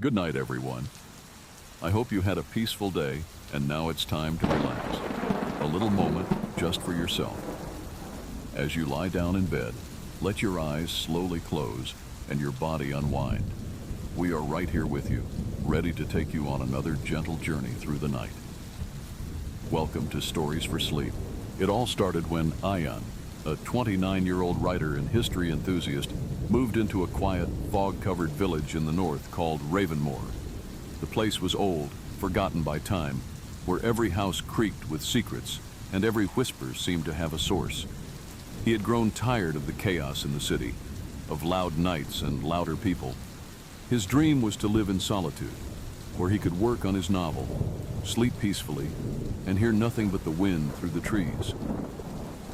Good night, everyone. I hope you had a peaceful day, and now it's time to relax. A little moment just for yourself. As you lie down in bed, let your eyes slowly close and your body unwind. We are right here with you, ready to take you on another gentle journey through the night. Welcome to Stories for Sleep. It all started when Ayan, a 29-year-old writer and history enthusiast, moved into a quiet, fog-covered village in the north called Ravenmore. The place was old, forgotten by time, where every house creaked with secrets and every whisper seemed to have a source. He had grown tired of the chaos in the city, of loud nights and louder people. His dream was to live in solitude, where he could work on his novel, sleep peacefully, and hear nothing but the wind through the trees.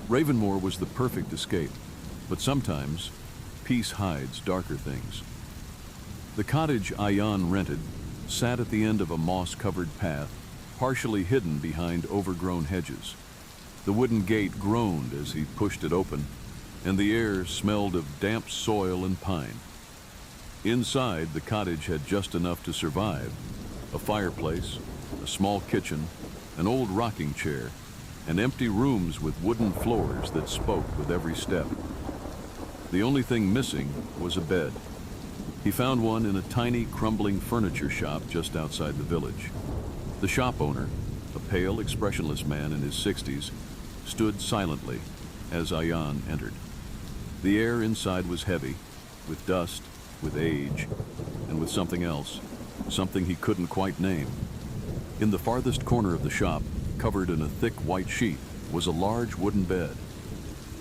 Ravenmore was the perfect escape, but sometimes peace hides darker things. The cottage Ayan rented sat at the end of a moss-covered path, partially hidden behind overgrown hedges. The wooden gate groaned as he pushed it open, and the air smelled of damp soil and pine. Inside, the cottage had just enough to survive: a fireplace, a small kitchen, an old rocking chair, and empty rooms with wooden floors that spoke with every step. The only thing missing was a bed. He found one in a tiny, crumbling furniture shop just outside the village. The shop owner, a pale, expressionless man in his 60s, stood silently as Ayan entered. The air inside was heavy, with dust, with age, and with something else, something he couldn't quite name. In the farthest corner of the shop, covered in a thick white sheet, was a large wooden bed.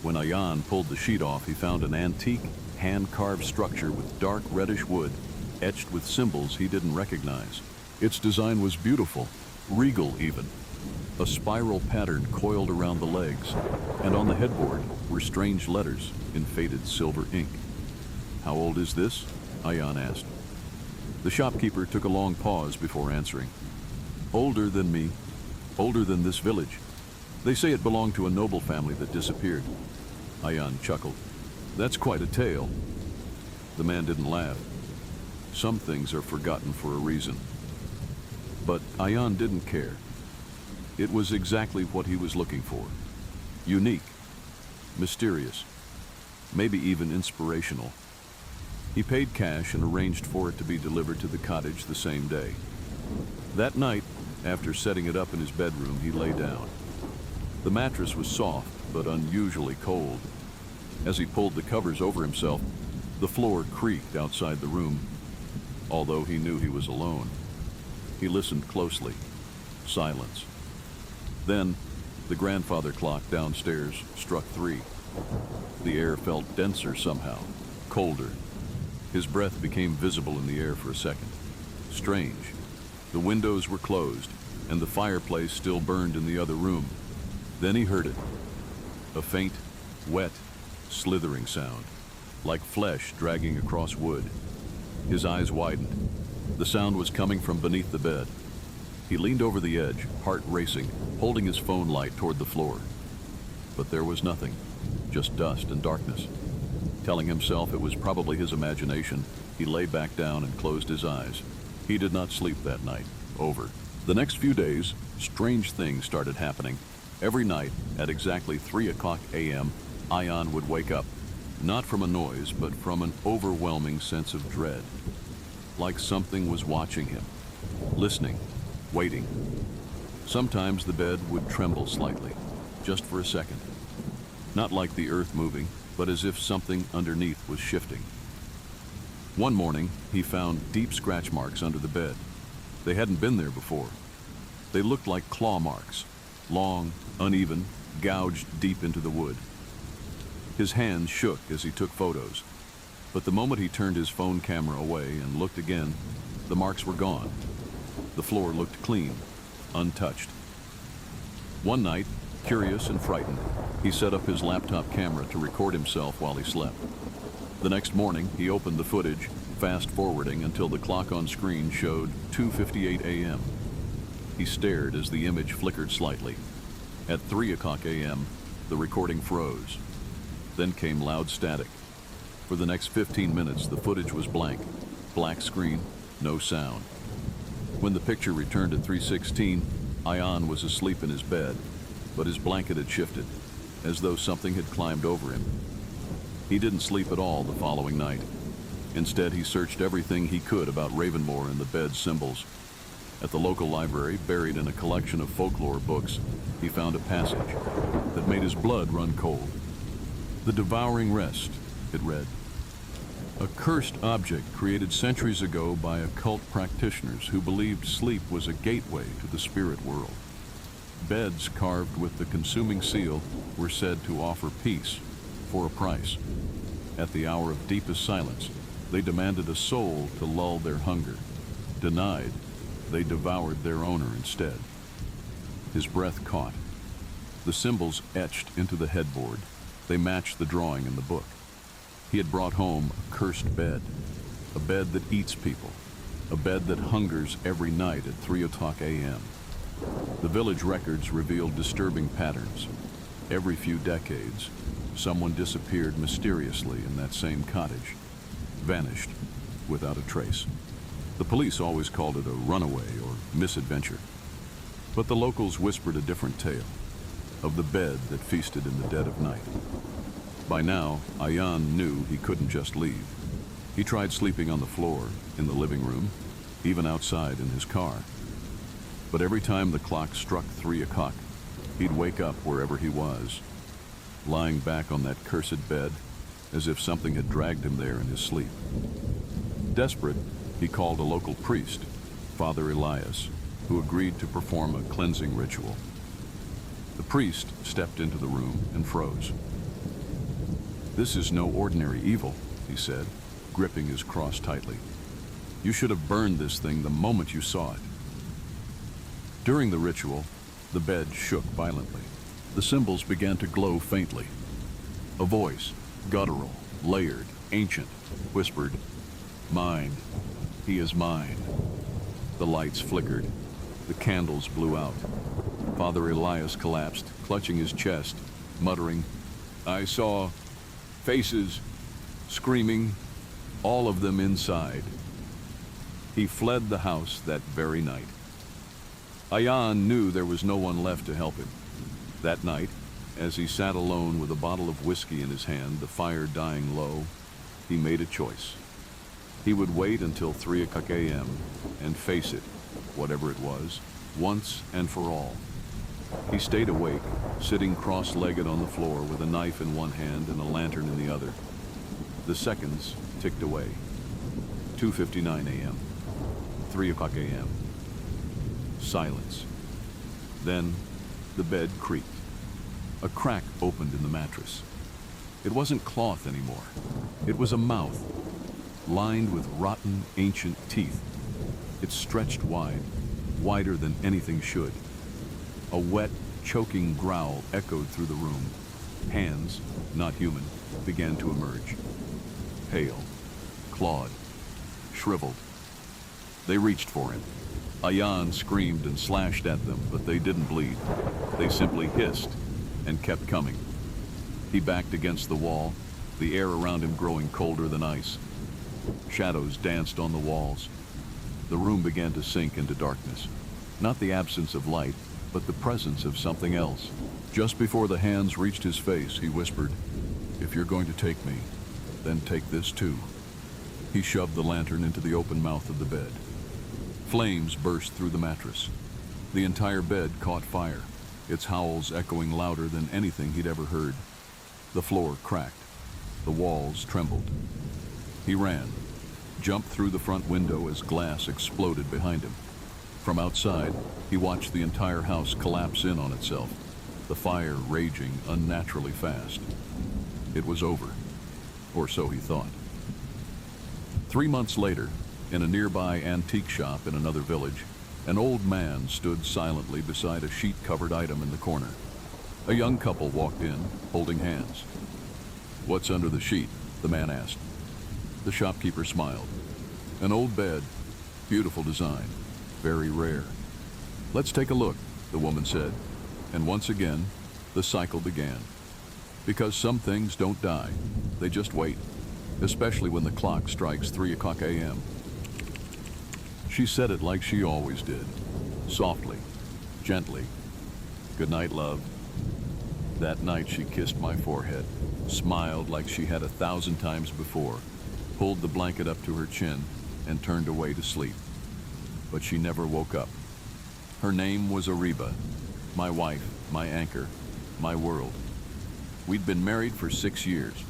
When Ayan pulled the sheet off, he found an antique, hand-carved structure with dark reddish wood, etched with symbols he didn't recognize. Its design was beautiful, regal even. A spiral pattern coiled around the legs, and on the headboard were strange letters in faded silver ink. "How old is this?" Ayan asked. The shopkeeper took a long pause before answering. "Older than me, older than this village. They say it belonged to a noble family that disappeared." Ayan chuckled. "That's quite a tale." The man didn't laugh. Some things are forgotten for a reason. But Ayan didn't care. It was exactly what he was looking for. Unique, mysterious, maybe even inspirational. He paid cash and arranged for it to be delivered to the cottage the same day. That night, after setting it up in his bedroom, he lay down. The mattress was soft, but unusually cold. As he pulled the covers over himself, the floor creaked outside the room. Although he knew he was alone, he listened closely. Silence. Then, the grandfather clock downstairs struck 3. The air felt denser somehow, colder. His breath became visible in the air for a second. Strange. The windows were closed, and the fireplace still burned in the other room. Then he heard it. A faint, wet, slithering sound, like flesh dragging across wood. His eyes widened. The sound was coming from beneath the bed. He leaned over the edge, heart racing, holding his phone light toward the floor. But there was nothing, just dust and darkness. Telling himself it was probably his imagination, he lay back down and closed his eyes. He did not sleep that night. Over. The next few days, strange things started happening. Every night, at exactly 3 o'clock a.m., Ayan would wake up, not from a noise, but from an overwhelming sense of dread. Like something was watching him, listening, waiting. Sometimes the bed would tremble slightly, just for a second. Not like the earth moving, but as if something underneath was shifting. One morning, he found deep scratch marks under the bed. They hadn't been there before. They looked like claw marks, long, uneven, gouged deep into the wood. His hands shook as he took photos, but the moment he turned his phone camera away and looked again, the marks were gone. The floor looked clean, untouched. One night, curious and frightened, he set up his laptop camera to record himself while he slept. The next morning, he opened the footage, fast-forwarding until the clock on screen showed 2:58 a.m. He stared as the image flickered slightly. At 3 o'clock a.m., the recording froze. Then came loud static. For the next 15 minutes, the footage was blank, black screen, and no sound. Ayan, uncertain, No sound. When the picture returned at 3:16, Ian was asleep in his bed, but his blanket had shifted, as though something had climbed over him. He didn't sleep at all the following night. Instead, he searched everything he could about Ravenmore and the bed's symbols. At the local library, buried in a collection of folklore books, he found a passage that made his blood run cold. "The devouring rest," it read. "A cursed object created centuries ago by occult practitioners who believed sleep was a gateway to the spirit world. Beds carved with the consuming seal were said to offer peace for a price. At the hour of deepest silence, they demanded a soul to lull their hunger. Denied, they devoured their owner instead." His breath caught. The symbols etched into the headboard. They matched the drawing in the book. He had brought home a cursed bed, a bed that eats people, a bed that hungers every night at 3 o'clock a.m. The village records revealed disturbing patterns. Every few decades, someone disappeared mysteriously in that same cottage, vanished without a trace. The police always called it a runaway or misadventure. But the locals whispered a different tale, of the bed that feasted in the dead of night. By now, Ian knew he couldn't just leave. He tried sleeping on the floor, in the living room, even outside in his car. But every time the clock struck 3 o'clock, he'd wake up wherever he was, lying back on that cursed bed, as if something had dragged him there in his sleep. Desperate, he called a local priest, Father Elias, who agreed to perform a cleansing ritual. The priest stepped into the room and froze. "This is no ordinary evil," he said, gripping his cross tightly. "You should have burned this thing the moment you saw it." During the ritual, the bed shook violently. The symbols began to glow faintly. A voice, guttural, layered, ancient, whispered, "Mine. He is mine." The lights flickered. The candles blew out. Father Elias collapsed, clutching his chest, muttering, "I saw faces, screaming, all of them inside." He fled the house that very night. Ian knew there was no one left to help him. That night, as he sat alone with a bottle of whiskey in his hand, the fire dying low, he made a choice. He would wait until 3 o'clock a.m. and face it, whatever it was, once and for all. He stayed awake, sitting cross-legged on the floor with a knife in one hand and a lantern in the other. The seconds ticked away. 2:59 a.m. 3 o'clock a.m. Silence. Then the bed creaked. A crack opened in the mattress. It wasn't cloth anymore. It was a mouth, lined with rotten, ancient teeth. It stretched wide, wider than anything should. A wet, choking growl echoed through the room. Hands, not human, began to emerge. Pale, clawed, shriveled. They reached for him. Ian screamed and slashed at them, but they didn't bleed. They simply hissed and kept coming. He backed against the wall, the air around him growing colder than ice. Shadows danced on the walls. The room began to sink into darkness. Not the absence of light, but the presence of something else. Just before the hands reached his face, he whispered, "If you're going to take me, then take this too." He shoved the lantern into the open mouth of the bed. Flames burst through the mattress. The entire bed caught fire, its howls echoing louder than anything he'd ever heard. The floor cracked. The walls trembled. He ran, jumped through the front window as glass exploded behind him. From outside, he watched the entire house collapse in on itself, the fire raging unnaturally fast. It was over, or so he thought. 3 months later, in a nearby antique shop in another village, an old man stood silently beside a sheet-covered item in the corner. A young couple walked in, holding hands. "What's under the sheet?" the man asked. The shopkeeper smiled. "An old bed, beautiful design, very rare." "Let's take a look," the woman said, and once again, the cycle began. Because some things don't die, they just wait, especially when the clock strikes 3 o'clock a.m. She said it like she always did, softly, gently. "Good night, love." That night she kissed my forehead, smiled like she had 1,000 times before, pulled the blanket up to her chin, and turned away to sleep. But she never woke up. Her name was Ariba, my wife, my anchor, my world. We'd been married for 6 years,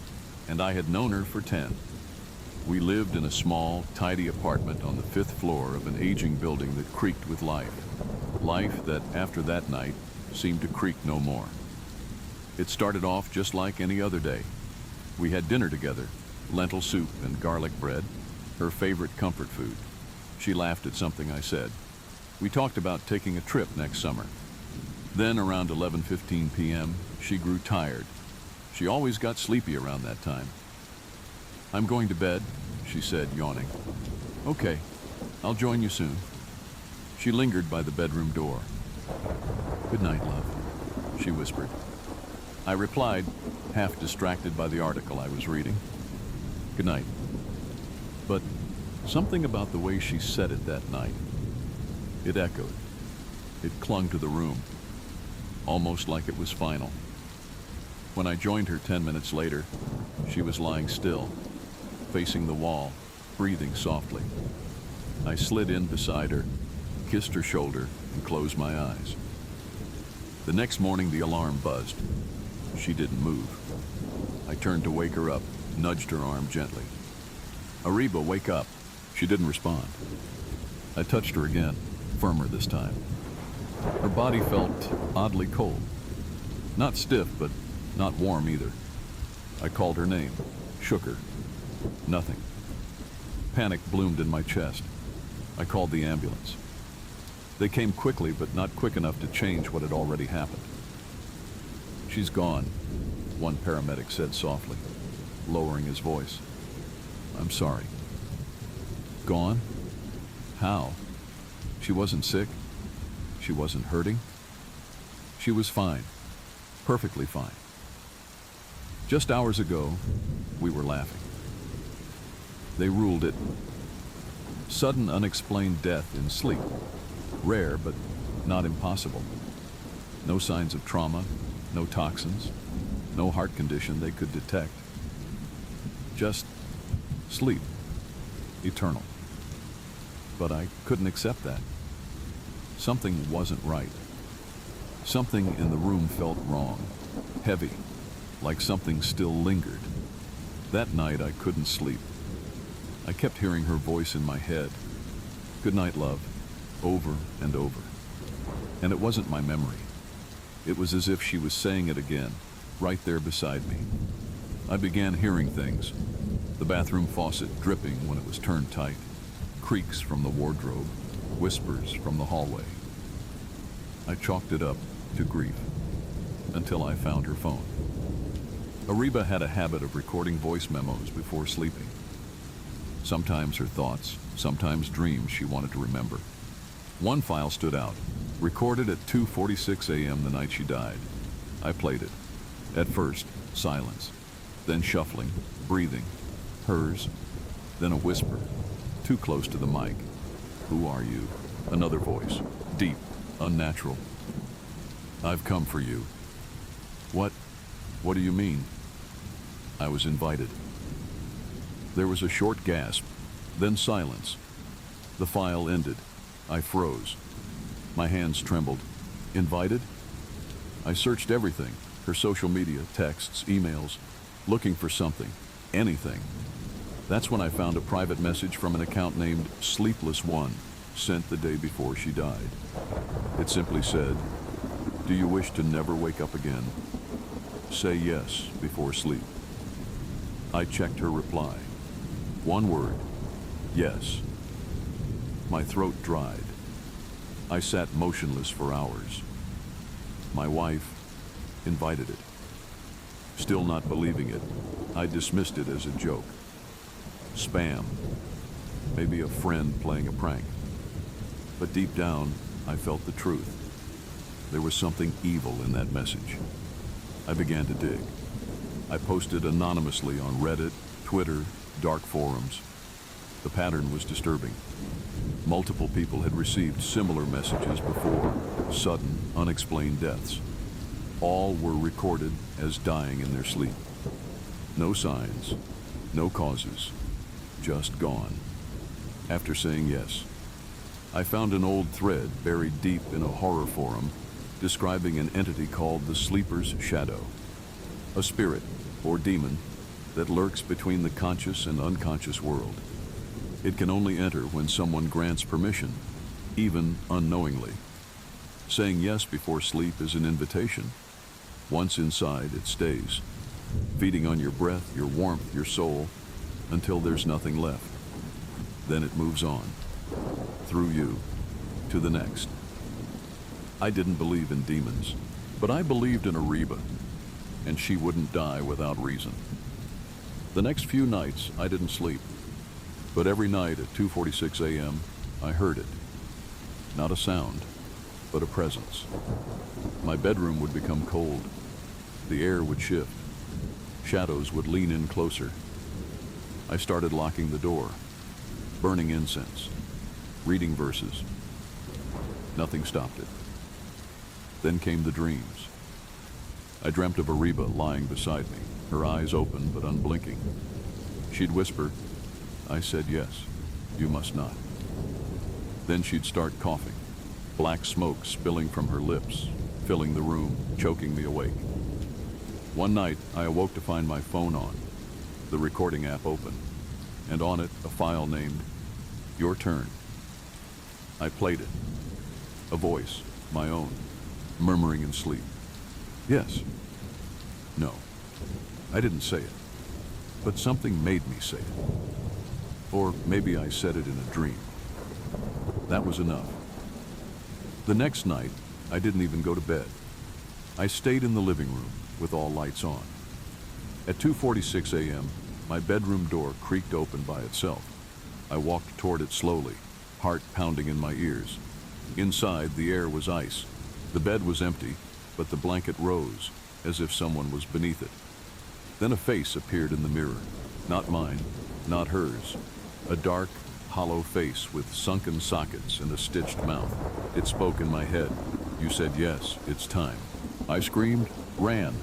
and I had known her for 10. We lived in a small, tidy apartment on the 5th floor of an aging building that creaked with life. Life that, after that night, seemed to creak no more. It started off just like any other day. We had dinner together, lentil soup and garlic bread, her favorite comfort food. She laughed at something I said. We talked about taking a trip next summer. Then, around 11:15 p.m., she grew tired. She always got sleepy around that time. "I'm going to bed," she said, yawning. "Okay, I'll join you soon." She lingered by the bedroom door. "Good night, love," she whispered. I replied, half distracted by the article I was reading. "Good night." But something about the way she said it that night, it echoed. It clung to the room, almost like it was final. When I joined her 10 minutes later, she was lying still, facing the wall, breathing softly. I slid in beside her, kissed her shoulder, and closed my eyes. The next morning, the alarm buzzed. She didn't move. I turned to wake her up, nudged her arm gently. "Ariba, wake up." She didn't respond. I touched her again, firmer this time. Her body felt oddly cold. Not stiff, but not warm either. I called her name, shook her. Nothing. Panic bloomed in my chest. I called the ambulance. They came quickly, but not quick enough to change what had already happened. "She's gone," one paramedic said softly, lowering his voice. "I'm sorry." Gone? How? She wasn't sick. She wasn't hurting. She was fine. Perfectly fine. Just hours ago, we were laughing. They ruled it sudden, unexplained death in sleep. Rare, but not impossible. No signs of trauma, no toxins, no heart condition they could detect. Just sleep. Eternal. But I couldn't accept that. Something wasn't right. Something in the room felt wrong, heavy, like something still lingered. That night I couldn't sleep. I kept hearing her voice in my head. "Good night, love," over and over. And it wasn't my memory. It was as if she was saying it again, right there beside me. I began hearing things. The bathroom faucet dripping when it was turned tight, creaks from the wardrobe, whispers from the hallway. I chalked it up to grief until I found her phone. Ariba had a habit of recording voice memos before sleeping. Sometimes her thoughts, sometimes dreams she wanted to remember. One file stood out, recorded at 2:46 a.m. the night she died. I played it. At first, silence, then shuffling, breathing, hers, then a whisper, too close to the mic. "Who are you?" Another voice, deep, unnatural. "I've come for you." What do you mean?" "I was invited." There was a short gasp, then silence. The file ended. I froze. My hands trembled. Invited? I searched everything, her social media, texts, emails, looking for something, anything. That's when I found a private message from an account named Sleepless One, sent the day before she died. It simply said, "Do you wish to never wake up again? Say yes before sleep." I checked her reply. One word, yes. My throat dried. I sat motionless for hours. My wife invited it. Still not believing it, I dismissed it as a joke. Spam. Maybe a friend playing a prank. But deep down, I felt the truth. There was something evil in that message. I began to dig. I posted anonymously on Reddit, Twitter, dark forums. The pattern was disturbing. Multiple people had received similar messages before, sudden, unexplained deaths. All were recorded as dying in their sleep. No signs, no causes, just gone. After saying yes, I found an old thread buried deep in a horror forum describing an entity called the Sleeper's Shadow, a spirit or demon that lurks between the conscious and unconscious world. It can only enter when someone grants permission, even unknowingly. Saying yes before sleep is an invitation. Once inside, it stays, feeding on your breath, your warmth, your soul, until there's nothing left. Then it moves on, through you, to the next. I didn't believe in demons, but I believed in Ariba, and she wouldn't die without reason. The next few nights, I didn't sleep, but every night at 2:46 a.m., I heard it. Not a sound, but a presence. My bedroom would become cold. The air would shift. Shadows would lean in closer. I started locking the door, burning incense, reading verses. Nothing stopped it. Then came the dreams. I dreamt of Ariba lying beside me, her eyes open but unblinking. She'd whisper, "I said yes, you must not." Then she'd start coughing, black smoke spilling from her lips, filling the room, choking me awake. One night, I awoke to find my phone on, the recording app open, and on it a file named "Your Turn." I played it. A voice, my own, murmuring in sleep. Yes. No. I didn't say it, but something made me say it. Or maybe I said it in a dream. That was enough. The next night, I didn't even go to bed. I stayed in the living room with all lights on. At 2:46 a.m., my bedroom door creaked open by itself. I walked toward it slowly, heart pounding in my ears. Inside, the air was ice. The bed was empty, but the blanket rose, as if someone was beneath it. Then a face appeared in the mirror. Not mine, not hers. A dark, hollow face with sunken sockets and a stitched mouth. It spoke in my head. "You said yes, it's time." I screamed, ran,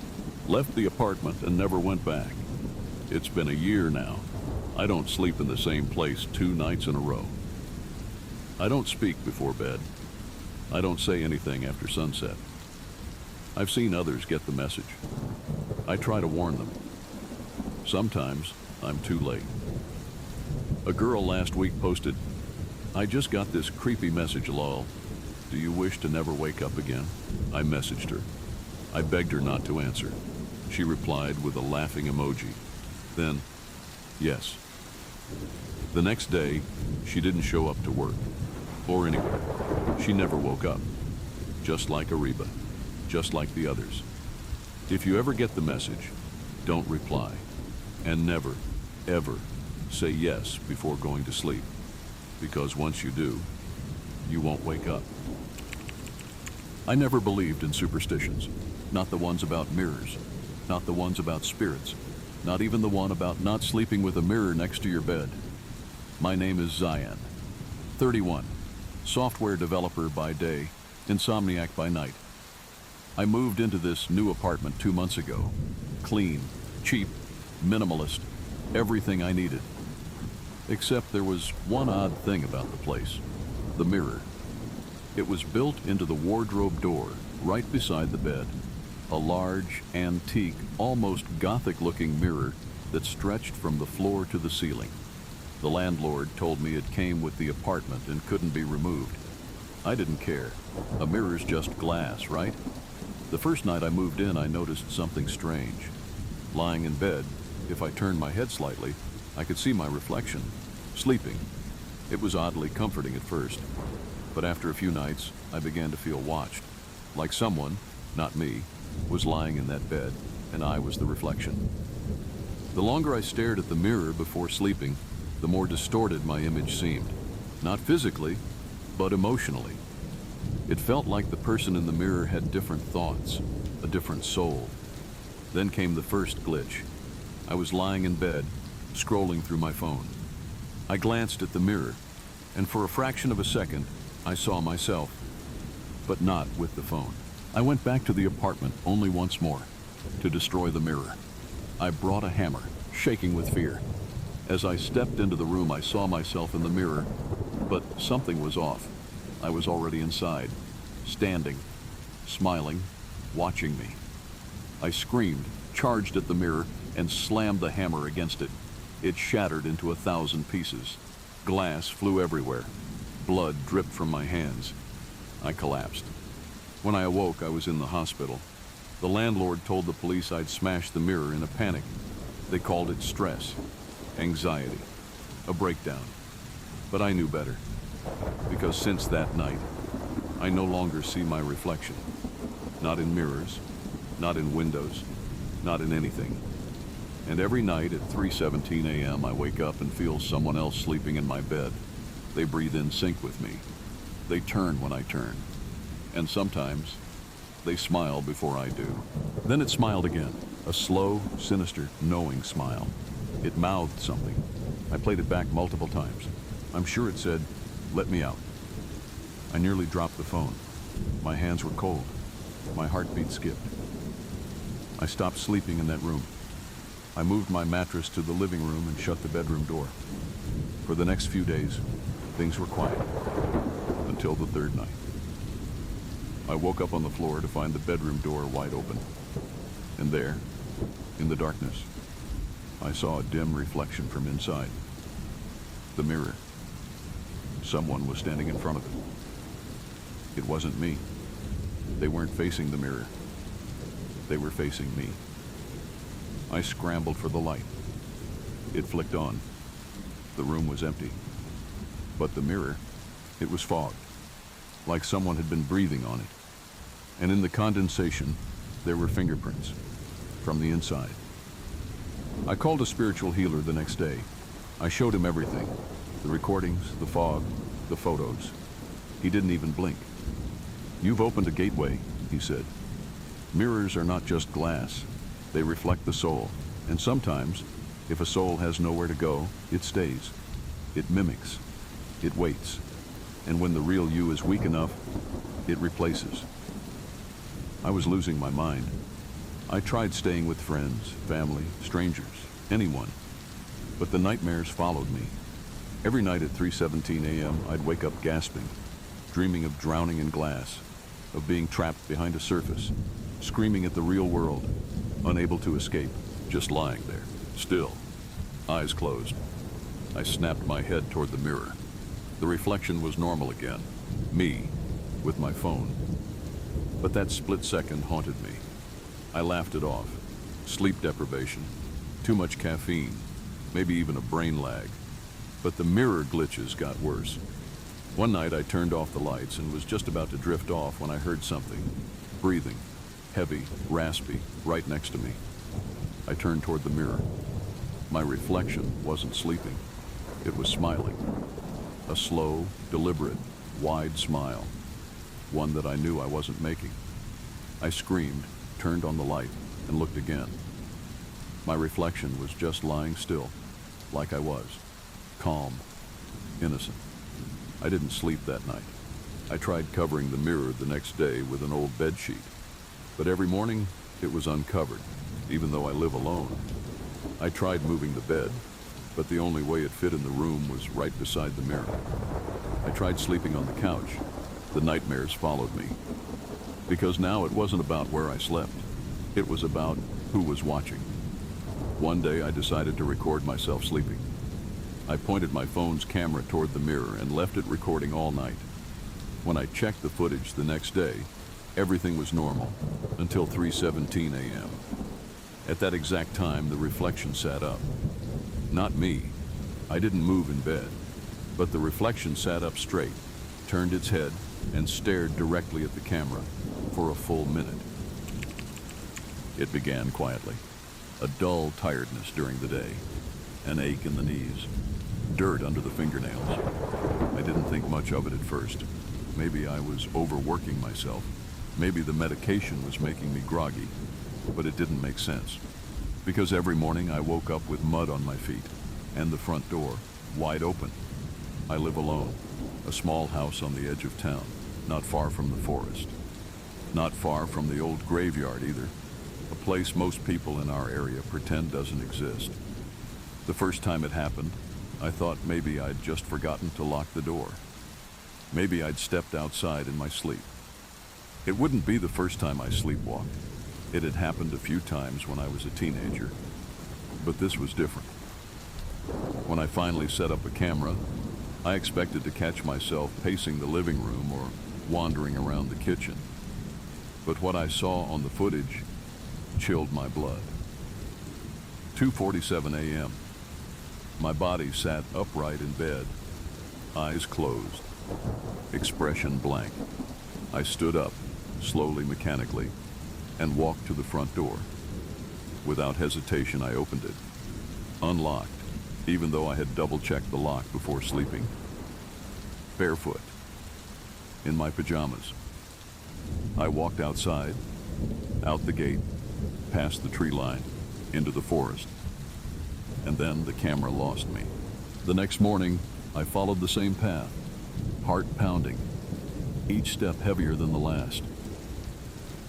left the apartment and never went back. It's been a year now. I don't sleep in the same place 2 nights in a row. I don't speak before bed. I don't say anything after sunset. I've seen others get the message. I try to warn them. Sometimes I'm too late. A girl last week posted, "I just got this creepy message, lol. Do you wish to never wake up again?" I messaged her. I begged her not to answer. She replied with a laughing emoji. Then, yes. The next day, she didn't show up to work, or anywhere. She never woke up. Just like Ariba, just like the others. If you ever get the message, don't reply. And never, ever say yes before going to sleep. Because once you do, you won't wake up. I never believed in superstitions. Not the ones about mirrors. Not the ones about spirits. Not even the one about not sleeping with a mirror next to your bed. My name is Zion, 31, software developer by day, insomniac by night. I moved into this new apartment 2 months ago. Clean, cheap, minimalist, everything I needed. Except there was one odd thing about the place, the mirror. It was built into the wardrobe door, right beside the bed. A large, antique, almost Gothic-looking mirror that stretched from the floor to the ceiling. The landlord told me it came with the apartment and couldn't be removed. I didn't care. A mirror's just glass, right? The first night I moved in, I noticed something strange. Lying in bed, if I turned my head slightly, I could see my reflection, sleeping. It was oddly comforting at first, but after a few nights, I began to feel watched, like someone, not me, was lying in that bed, and I was the reflection. The longer I stared at the mirror before sleeping, the more distorted my image seemed. Not physically, but emotionally. It felt like the person in the mirror had different thoughts, a different soul. Then came the first glitch. I was lying in bed, scrolling through my phone. I glanced at the mirror, and for a fraction of a second, I saw myself, but not with the phone. I went back to the apartment only once more, to destroy the mirror. I brought a hammer, shaking with fear. As I stepped into the room, I saw myself in the mirror, but something was off. I was already inside, standing, smiling, watching me. I screamed, charged at the mirror, and slammed the hammer against it. It shattered into 1,000 pieces. Glass flew everywhere. Blood dripped from my hands. I collapsed. When I awoke, I was in the hospital. The landlord told the police I'd smashed the mirror in a panic. They called it stress, anxiety, a breakdown. But I knew better, because since that night, I no longer see my reflection. Not in mirrors, not in windows, not in anything. And every night at 3:17 a.m., I wake up and feel someone else sleeping in my bed. They breathe in sync with me. They turn when I turn. And sometimes, they smile before I do. Then it smiled again, a slow, sinister, knowing smile. It mouthed something. I played it back multiple times. I'm sure it said, "Let me out." I nearly dropped the phone. My hands were cold. My heartbeat skipped. I stopped sleeping in that room. I moved my mattress to the living room and shut the bedroom door. For the next few days, things were quiet, until the third night. I woke up on the floor to find the bedroom door wide open. And there, in the darkness, I saw a dim reflection from inside. The mirror. Someone was standing in front of it. It wasn't me. They weren't facing the mirror. They were facing me. I scrambled for the light. It flicked on. The room was empty. But the mirror, it was fogged, like someone had been breathing on it. And in the condensation, there were fingerprints from the inside. I called a spiritual healer the next day. I showed him everything, the recordings, the fog, the photos. He didn't even blink. "You've opened a gateway," he said. "Mirrors are not just glass. They reflect the soul. And sometimes, if a soul has nowhere to go, it stays. It mimics. It waits. And when the real you is weak enough, it replaces." I was losing my mind. I tried staying with friends, family, strangers, anyone. But the nightmares followed me. Every night at 3:17 a.m., I'd wake up gasping, dreaming of drowning in glass, of being trapped behind a surface, screaming at the real world, unable to escape, just lying there, still, eyes closed. I snapped my head toward the mirror. The reflection was normal again, me, with my phone. But that split second haunted me. I laughed it off. Sleep deprivation, too much caffeine, maybe even a brain lag. But the mirror glitches got worse. One night I turned off the lights and was just about to drift off when I heard something, breathing, heavy, raspy, right next to me. I turned toward the mirror. My reflection wasn't sleeping. It was smiling. A slow, deliberate, wide smile. One that I knew I wasn't making. I screamed, turned on the light, and looked again. My reflection was just lying still, like I was. Calm, innocent. I didn't sleep that night. I tried covering the mirror the next day with an old bedsheet. But every morning, it was uncovered, even though I live alone. I tried moving the bed, but the only way it fit in the room was right beside the mirror. I tried sleeping on the couch. The nightmares followed me. Because now it wasn't about where I slept. It was about who was watching. One day I decided to record myself sleeping. I pointed my phone's camera toward the mirror and left it recording all night. When I checked the footage the next day, everything was normal, until 3:17 a.m. At that exact time, the reflection sat up. Not me. I didn't move in bed. But the reflection sat up straight, turned its head, and stared directly at the camera for a full minute. It began quietly. A dull tiredness during the day, an ache in the knees, dirt under the fingernails. I didn't think much of it at first. Maybe I was overworking myself. Maybe the medication was making me groggy. But it didn't make sense. Because every morning I woke up with mud on my feet, and the front door, wide open. I live alone, a small house on the edge of town, not far from the forest. Not far from the old graveyard either, a place most people in our area pretend doesn't exist. The first time it happened, I thought maybe I'd just forgotten to lock the door. Maybe I'd stepped outside in my sleep. It wouldn't be the first time I sleepwalked. It had happened a few times when I was a teenager. But this was different. When I finally set up a camera, I expected to catch myself pacing the living room or wandering around the kitchen. But what I saw on the footage chilled my blood. 2:47 a.m. My body sat upright in bed, eyes closed, expression blank. I stood up, slowly, mechanically, and walked to the front door. Without hesitation, I opened it. Unlocked, even though I had double-checked the lock before sleeping. Barefoot, in my pajamas. I walked outside, out the gate, past the tree line, into the forest. And then the camera lost me. The next morning, I followed the same path, heart pounding, each step heavier than the last.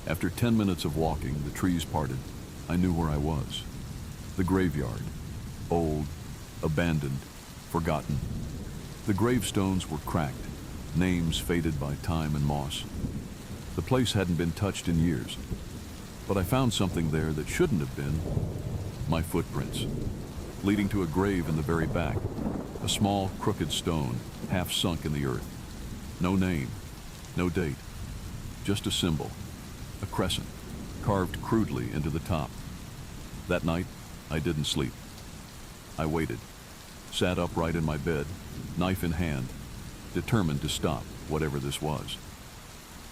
After 10 minutes of walking, the trees parted. I knew where I was. The graveyard. Old, abandoned, forgotten. The gravestones were cracked, names faded by time and moss. The place hadn't been touched in years, but I found something there that shouldn't have been. My footprints, leading to a grave in the very back, a small, crooked stone, half sunk in the earth. No name, no date, just a symbol, a crescent, carved crudely into the top. That night, I didn't sleep. I waited, sat upright in my bed, knife in hand, determined to stop whatever this was.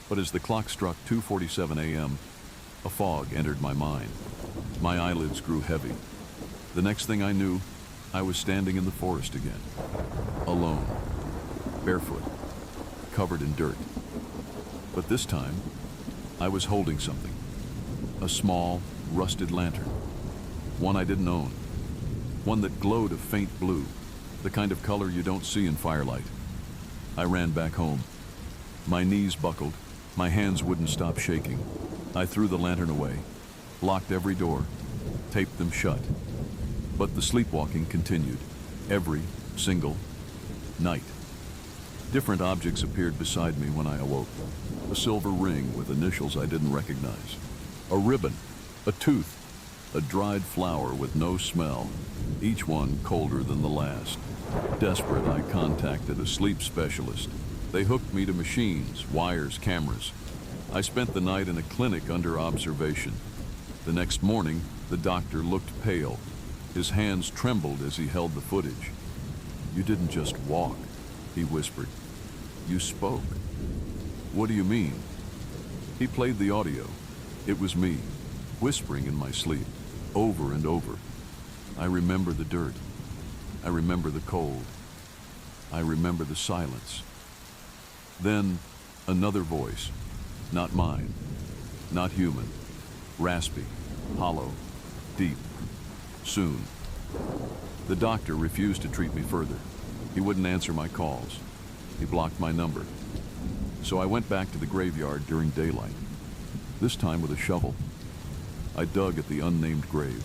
But as the clock struck 2:47 a.m., a fog entered my mind. My eyelids grew heavy. The next thing I knew, I was standing in the forest again, alone, barefoot, covered in dirt. But this time, I was holding something, a small, rusted lantern, one I didn't own, one that glowed a faint blue, the kind of color you don't see in firelight. I ran back home. My knees buckled, my hands wouldn't stop shaking. I threw the lantern away, locked every door, taped them shut. But the sleepwalking continued, every single night. Different objects appeared beside me when I awoke. A silver ring with initials I didn't recognize. A ribbon, a tooth, a dried flower with no smell, each one colder than the last. Desperate, I contacted a sleep specialist. They hooked me to machines, wires, cameras. I spent the night in a clinic under observation. The next morning, the doctor looked pale. His hands trembled as he held the footage. "You didn't just walk," he whispered. "You spoke." "What do you mean?" He played the audio. It was me, whispering in my sleep, over and over. I remember the dirt. I remember the cold. I remember the silence. Then, another voice. Not mine. Not human. Raspy. Hollow. Deep. Soon. The doctor refused to treat me further. He wouldn't answer my calls. He blocked my number. So I went back to the graveyard during daylight, this time with a shovel. I dug at the unnamed grave.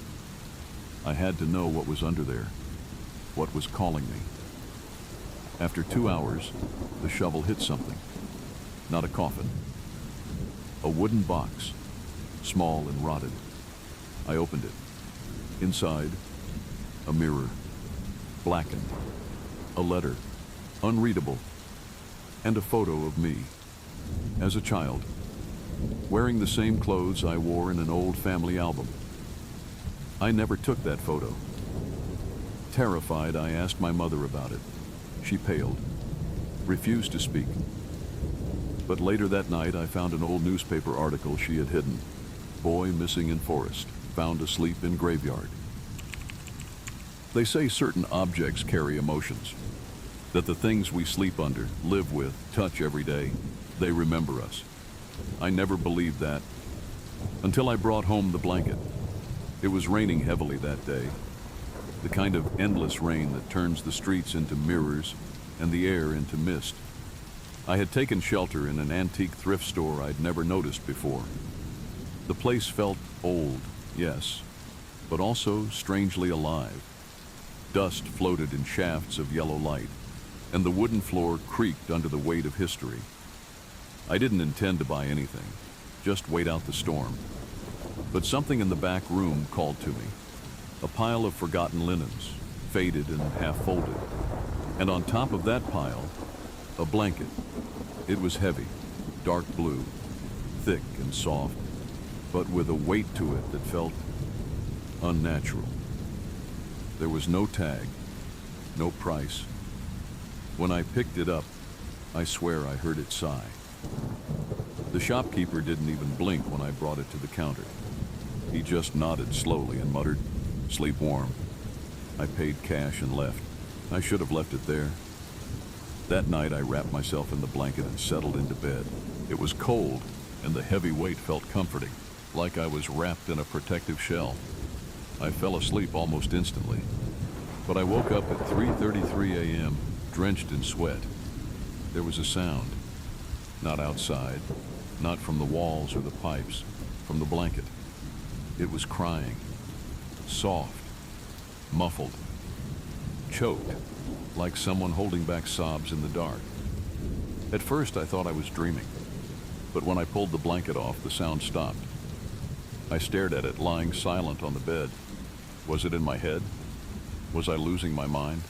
I had to know what was under there, what was calling me. After 2 hours, the shovel hit something. Not a coffin. A wooden box, small and rotted. I opened it. Inside, a mirror, blackened, a letter, unreadable, and a photo of me, as a child, wearing the same clothes I wore in an old family album. I never took that photo. Terrified, I asked my mother about it. She paled, refused to speak. But later that night, I found an old newspaper article she had hidden. Boy missing in forest, found asleep in graveyard. They say certain objects carry emotions, that the things we sleep under, live with, touch every day, they remember us. I never believed that, until I brought home the blanket. It was raining heavily that day. the kind of endless rain that turns the streets into mirrors and the air into mist. I had taken shelter in an antique thrift store I'd never noticed before. The place felt old, yes, but also strangely alive. Dust floated in shafts of yellow light, and the wooden floor creaked under the weight of history. I didn't intend to buy anything, just wait out the storm. But something in the back room called to me. A pile of forgotten linens, faded and half folded. And on top of that pile, a blanket. It was heavy, dark blue, thick and soft, but with a weight to it that felt unnatural. There was no tag, no price. When I picked it up, I swear I heard it sigh. The shopkeeper didn't even blink when I brought it to the counter. He just nodded slowly and muttered, "Sleep warm." I paid cash and left. I should have left it there. That night I wrapped myself in the blanket and settled into bed. It was cold, and the heavy weight felt comforting, like I was wrapped in a protective shell. I fell asleep almost instantly, but I woke up at 3:33 a.m., drenched in sweat. There was a sound, not outside, not from the walls or the pipes, from the blanket. It was crying, soft, muffled, choked, like someone holding back sobs in the dark. At first I thought I was dreaming, but when I pulled the blanket off, the sound stopped. I stared at it, lying silent on the bed. Was it in my head? Was I losing my mind?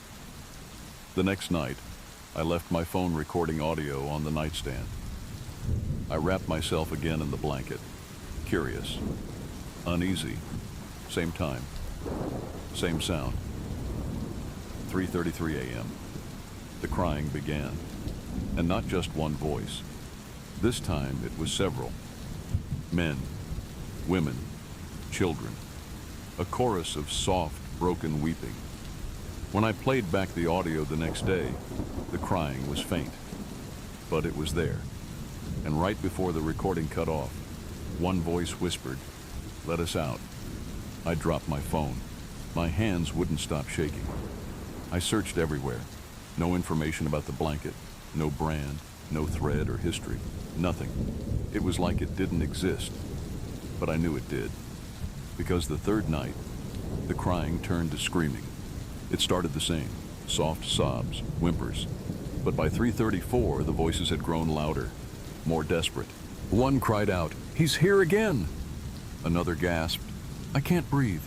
The next night, I left my phone recording audio on the nightstand. I wrapped myself again in the blanket, curious, uneasy, same time, same sound. 3:33 a.m. The crying began, and not just one voice. This time it was several. Men, women, children. A chorus of soft, broken weeping. When I played back the audio the next day, the crying was faint, but it was there. And right before the recording cut off, one voice whispered, "Let us out." I dropped my phone. My hands wouldn't stop shaking. I searched everywhere. No information about the blanket, no brand, no thread or history, nothing. It was like it didn't exist, but I knew it did. Because the third night, the crying turned to screaming. It started the same, soft sobs, whimpers. But by 3:34, the voices had grown louder, more desperate. One cried out, "He's here again!" Another gasped, "I can't breathe."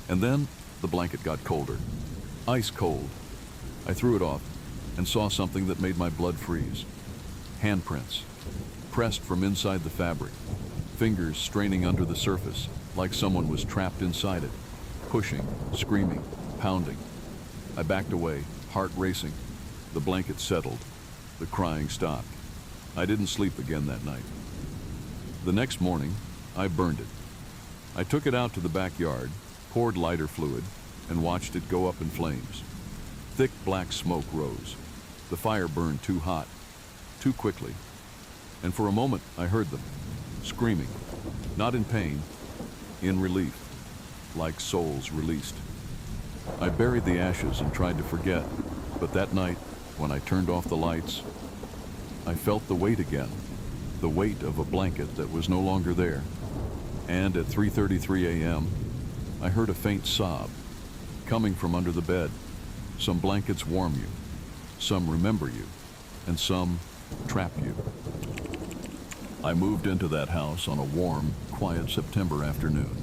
And then the blanket got colder, ice cold. I threw it off and saw something that made my blood freeze. Handprints, pressed from inside the fabric, fingers straining under the surface, like someone was trapped inside it, pushing, screaming, pounding. I backed away, heart racing. The blanket settled. The crying stopped. I didn't sleep again that night. The next morning, I burned it. I took it out to the backyard, poured lighter fluid, and watched it go up in flames. Thick black smoke rose. The fire burned too hot, too quickly. And for a moment, I heard them, screaming, not in pain, in relief, like souls released. I buried the ashes and tried to forget, but that night, when I turned off the lights, I felt the weight again, the weight of a blanket that was no longer there. And at 3:33 a.m., I heard a faint sob, coming from under the bed. Some blankets warm you, some remember you, and some trap you. I moved into that house on a warm, quiet September afternoon.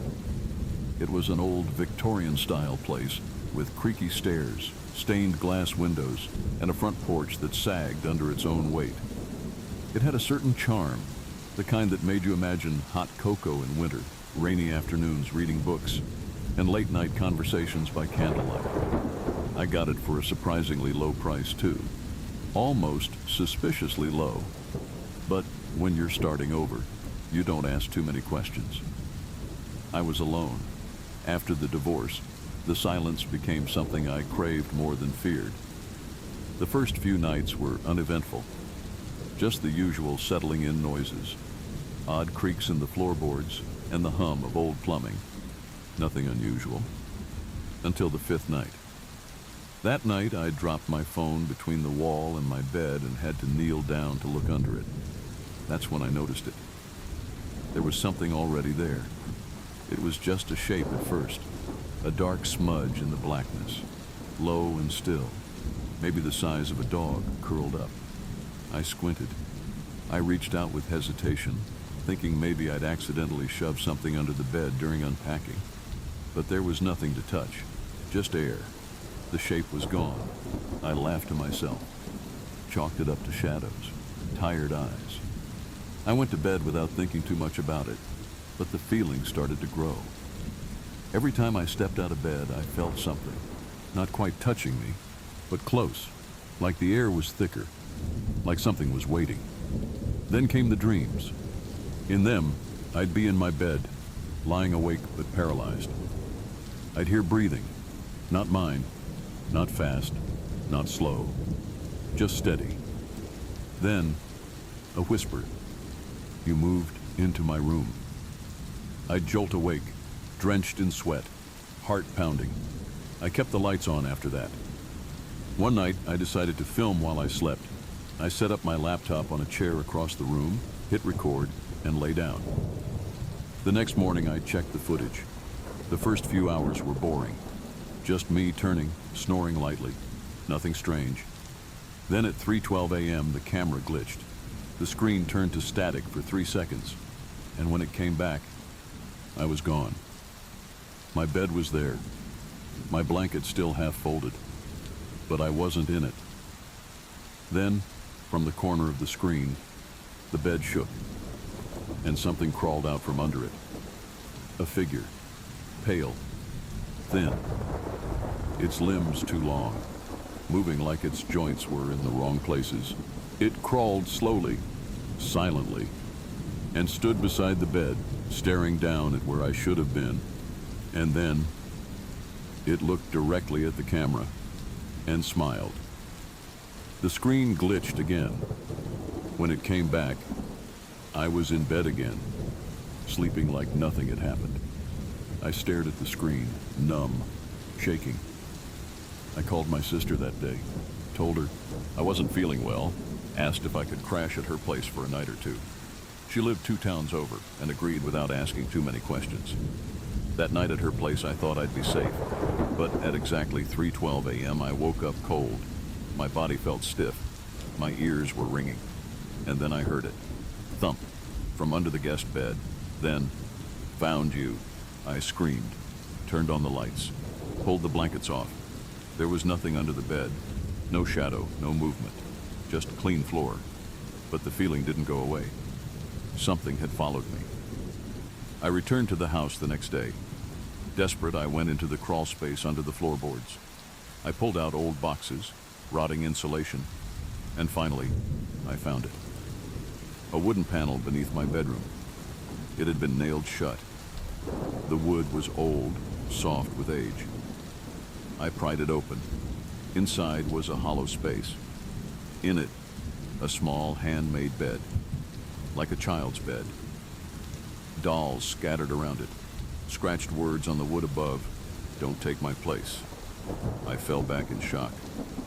It was an old Victorian-style place with creaky stairs, stained glass windows, and a front porch that sagged under its own weight. It had a certain charm, the kind that made you imagine hot cocoa in winter, rainy afternoons reading books, and late-night conversations by candlelight. I got it for a surprisingly low price, too. Almost suspiciously low. But when you're starting over, you don't ask too many questions. I was alone. After the divorce, the silence became something I craved more than feared. The first few nights were uneventful. Just the usual settling-in noises, odd creaks in the floorboards, and the hum of old plumbing. Nothing unusual. until the fifth night. That night, I dropped my phone between the wall and my bed and had to kneel down to look under it. That's when I noticed it. There was something already there. It was just a shape at first, a dark smudge in the blackness, low and still, maybe the size of a dog curled up. I squinted. I reached out with hesitation, thinking maybe I'd accidentally shoved something under the bed during unpacking. But there was nothing to touch, just air. The shape was gone. I laughed to myself, chalked it up to shadows, tired eyes. I went to bed without thinking too much about it, but the feeling started to grow. Every time I stepped out of bed, I felt something, not quite touching me, but close, like the air was thicker, like something was waiting. Then came the dreams. In them, I'd be in my bed, lying awake but paralyzed. I'd hear breathing, not mine, not fast, not slow, just steady. Then, a whisper. You moved into my room. I'd jolt awake, drenched in sweat, heart pounding. I kept the lights on after that. One night, I decided to film while I slept. I set up my laptop on a chair across the room, hit record, and lay down. The next morning, I checked the footage. The first few hours were boring. Just me turning, snoring lightly. Nothing strange. Then at 3:12 a.m., the camera glitched. The screen turned to static for 3 seconds, and when it came back, I was gone. My bed was there, my blanket still half folded, but I wasn't in it. Then, from the corner of the screen, the bed shook, and something crawled out from under it. A figure, pale, thin, its limbs too long, moving like its joints were in the wrong places. It crawled slowly, silently, and stood beside the bed, staring down at where I should have been. And then, it looked directly at the camera and smiled. The screen glitched again. When it came back, I was in bed again, sleeping like nothing had happened. I stared at the screen, numb, shaking. I called my sister that day, told her I wasn't feeling well, asked if I could crash at her place for a night or two. She lived 2 towns over and agreed without asking too many questions. That night at her place, I thought I'd be safe, but at exactly 3:12 a.m., I woke up cold. My body felt stiff. My ears were ringing. And then I heard it. Thump, from under the guest bed. Then, found you. I screamed, turned on the lights, pulled the blankets off. There was nothing under the bed. No shadow, no movement. Just clean floor. But the feeling didn't go away. Something had followed me. I returned to the house the next day. Desperate, I went into the crawl space under the floorboards. I pulled out old boxes, rotting insulation, and finally, I found it. A wooden panel beneath my bedroom. It had been nailed shut. The wood was old, soft with age. I pried it open. Inside was a hollow space. In it, a small handmade bed, like a child's bed. Dolls scattered around it, scratched words on the wood above, "Don't take my place." I fell back in shock.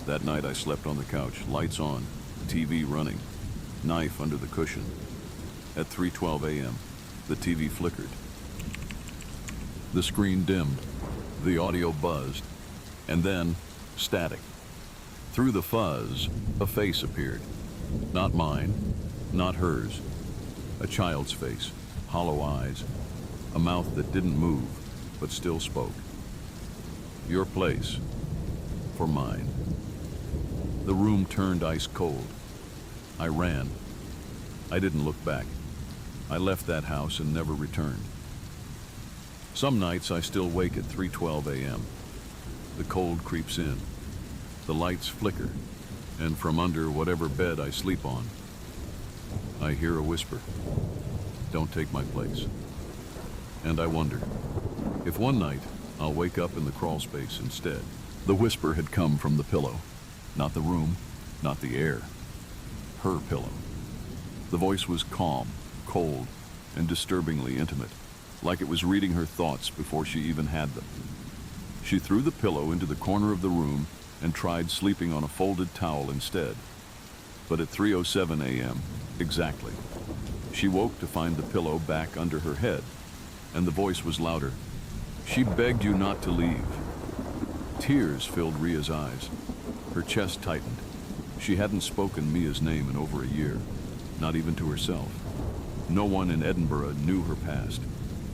That night I slept on the couch, lights on, TV running, knife under the cushion. At 3:12 a.m., the TV flickered. The screen dimmed, the audio buzzed, and then static. Through the fuzz, a face appeared. Not mine, not hers. A child's face, hollow eyes, a mouth that didn't move, but still spoke. Your place, for mine. The room turned ice cold. I ran. I didn't look back. I left that house and never returned. Some nights I still wake at 3:12 a.m. The cold creeps in. The lights flicker, and from under whatever bed I sleep on, I hear a whisper, "Don't take my place." And I wonder if one night I'll wake up in the crawl space instead. The whisper had come from the pillow, not the room, not the air. Her pillow. The voice was calm, cold, and disturbingly intimate, like it was reading her thoughts before she even had them. She threw the pillow into the corner of the room and tried sleeping on a folded towel instead. But at 3:07 a.m., exactly, she woke to find the pillow back under her head, and the voice was louder. She begged you not to leave. Tears filled Ria's eyes. Her chest tightened. She hadn't spoken Mia's name in over a year, not even to herself. No one in Edinburgh knew her past.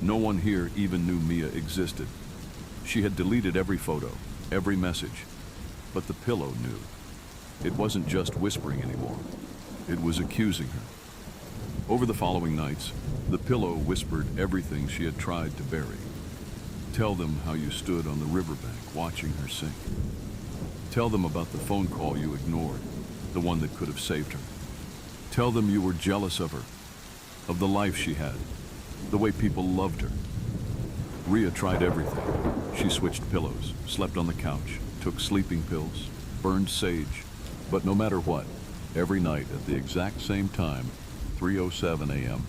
No one here even knew Mia existed. She had deleted every photo, every message. But the pillow knew. It wasn't just whispering anymore. It was accusing her. Over the following nights, the pillow whispered everything she had tried to bury. Tell them how you stood on the riverbank watching her sink. Tell them about the phone call you ignored, the one that could have saved her. Tell them you were jealous of her, of the life she had, the way people loved her. Ria tried everything. She switched pillows, slept on the couch, took sleeping pills, burned sage. But no matter what, every night at the exact same time, 3:07 a.m.,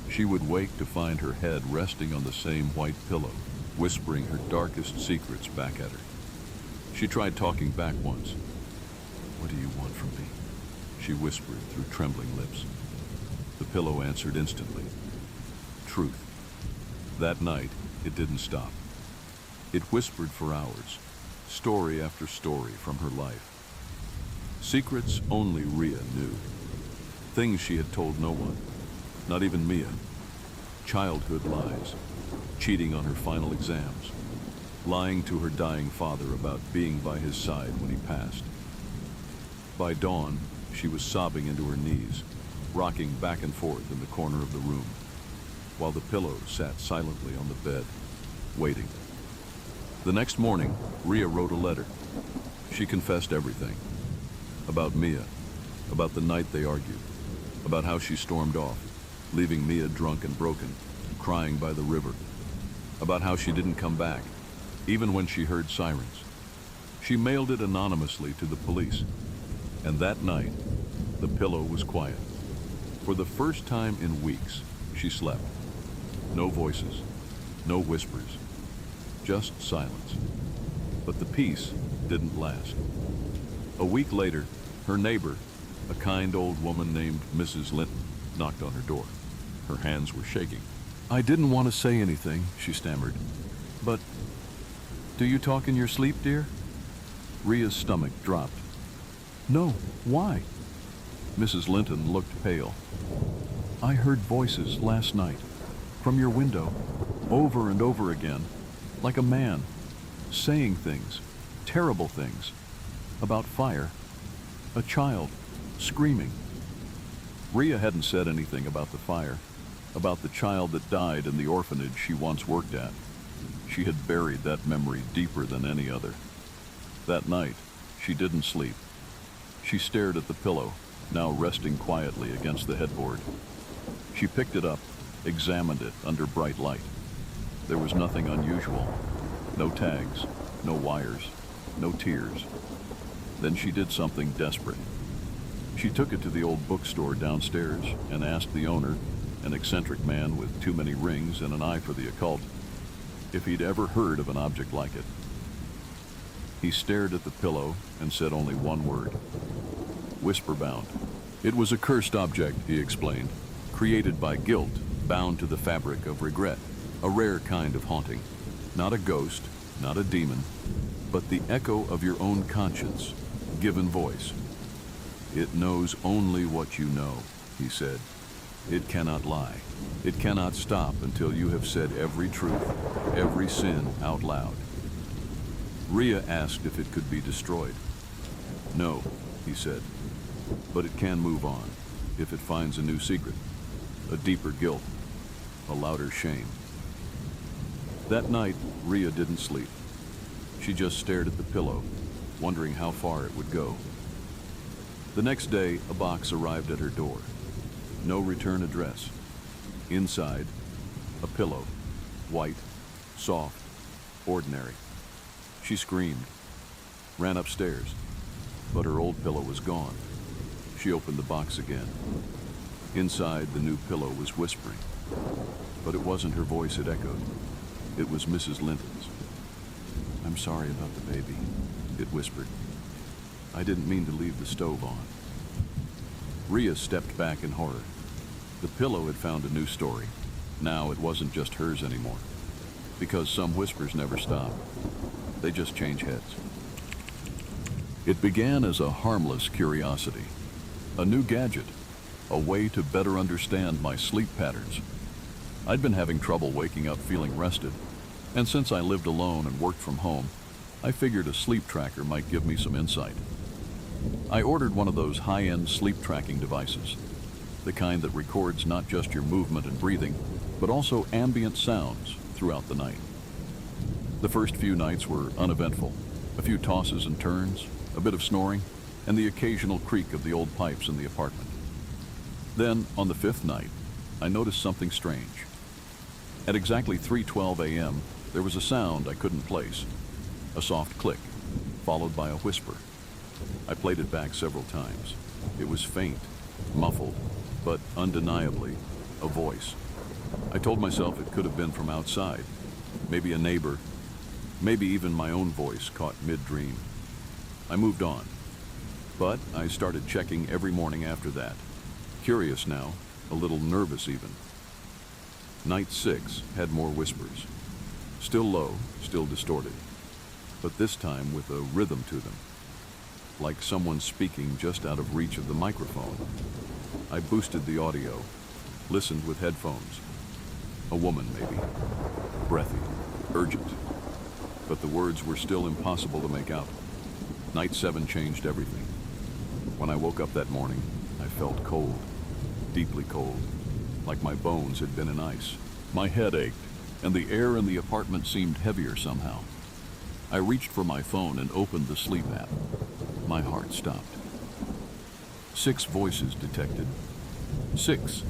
she would wake to find her head resting on the same white pillow, whispering her darkest secrets back at her. She tried talking back once. "What do you want from me?" she whispered through trembling lips. The pillow answered instantly. Truth. That night, it didn't stop. It whispered for hours, story after story from her life. Secrets only Ria knew. Things she had told no one, not even Mia. Childhood lies, cheating on her final exams, lying to her dying father about being by his side when he passed. By dawn, she was sobbing into her knees, rocking back and forth in the corner of the room, while the pillow sat silently on the bed, waiting. The next morning, Ria wrote a letter. She confessed everything. About Mia, about the night they argued, about how she stormed off, leaving Mia drunk and broken, crying by the river, about how she didn't come back, even when she heard sirens. She mailed it anonymously to the police, and that night, the pillow was quiet. For the first time in weeks, she slept. No voices, no whispers, just silence. But the peace didn't last. A week later, her neighbor, a kind old woman named Mrs. Linton, knocked on her door. Her hands were shaking. "I didn't want to say anything," she stammered. "But, do you talk in your sleep, dear?" Ria's stomach dropped. "No, why?" Mrs. Linton looked pale. "I heard voices last night, from your window, over and over again, like a man, saying things, terrible things, about fire, a child, screaming." Ria hadn't said anything about the fire, about the child that died in the orphanage she once worked at. She had buried that memory deeper than any other. That night, she didn't sleep. She stared at the pillow, now resting quietly against the headboard. She picked it up, examined it under bright light. There was nothing unusual. No tags, no wires, no tears. Then she did something desperate. She took it to the old bookstore downstairs and asked the owner, an eccentric man with too many rings and an eye for the occult, if he'd ever heard of an object like it. He stared at the pillow and said only one word: whisper-bound. It was a cursed object, he explained, created by guilt, bound to the fabric of regret, a rare kind of haunting. Not a ghost, not a demon, but the echo of your own conscience, given voice. It knows only what you know, he said. It cannot lie. It cannot stop until you have said every truth, every sin out loud. Ria asked if it could be destroyed. No, he said, but it can move on if it finds a new secret, a deeper guilt, a louder shame. That night, Ria didn't sleep. She just stared at the pillow, wondering how far it would go. The next day, a box arrived at her door. No return address. Inside, a pillow, white, soft, ordinary. She screamed, ran upstairs, but her old pillow was gone. She opened the box again. Inside, the new pillow was whispering, but it wasn't her voice it echoed. It was Mrs. Linton's. I'm sorry about the baby, it whispered. I didn't mean to leave the stove on. Rhea stepped back in horror. The pillow had found a new story. Now it wasn't just hers anymore. Because some whispers never stop. They just change heads. It began as a harmless curiosity. A new gadget. A way to better understand my sleep patterns. I'd been having trouble waking up feeling rested. And since I lived alone and worked from home, I figured a sleep tracker might give me some insight. I ordered one of those high-end sleep tracking devices. The kind that records not just your movement and breathing, but also ambient sounds throughout the night. The first few nights were uneventful. A few tosses and turns, a bit of snoring, and the occasional creak of the old pipes in the apartment. Then, on the fifth night, I noticed something strange. At exactly 3:12 a.m., there was a sound I couldn't place. A soft click, followed by a whisper. I played it back several times. It was faint, muffled, but undeniably a voice. I told myself it could have been from outside, maybe a neighbor, maybe even my own voice caught mid-dream. I moved on, but I started checking every morning after that. Curious now, a little nervous even. Night 6 had more whispers. Still low, still distorted, but this time with a rhythm to them, like someone speaking just out of reach of the microphone. I boosted the audio, listened with headphones. A woman, maybe. Breathy, urgent. But the words were still impossible to make out. Night 7 changed everything. When I woke up that morning, I felt cold, deeply cold, like my bones had been in ice. My head ached, and the air in the apartment seemed heavier somehow. I reached for my phone and opened the sleep app. My heart stopped. 6 voices detected. 6.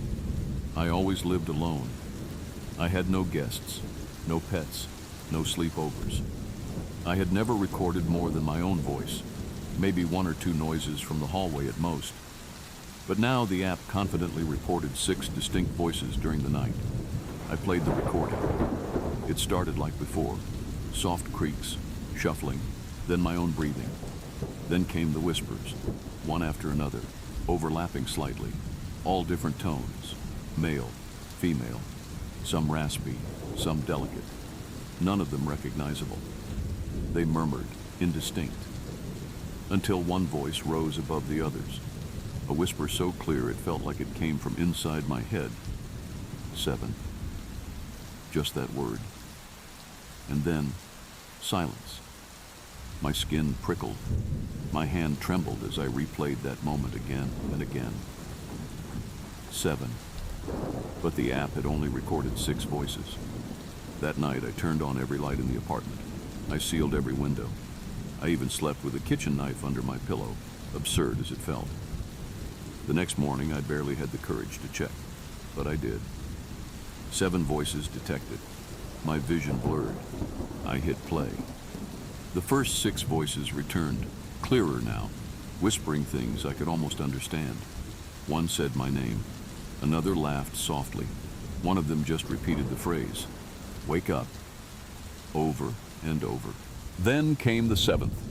I always lived alone. I had no guests, no pets, no sleepovers. I had never recorded more than my own voice, maybe 1 or 2 noises from the hallway at most. But now the app confidently reported 6 distinct voices during the night. I played the recording. It started like before, soft creaks, shuffling, then my own breathing. Then came the whispers, one after another, overlapping slightly, all different tones, male, female, some raspy, some delicate, none of them recognizable. They murmured, indistinct, until one voice rose above the others, a whisper so clear it felt like it came from inside my head. 7. Just that word. And then, silence. My skin prickled. My hand trembled as I replayed that moment again and again. 7. But the app had only recorded 6 voices. That night, I turned on every light in the apartment. I sealed every window. I even slept with a kitchen knife under my pillow, absurd as it felt. The next morning, I barely had the courage to check, but I did. 7 voices detected. My vision blurred. I hit play. The first 6 voices returned, clearer now, whispering things I could almost understand. One said my name. Another laughed softly. One of them just repeated the phrase, "Wake up," over and over. Then came the 7th.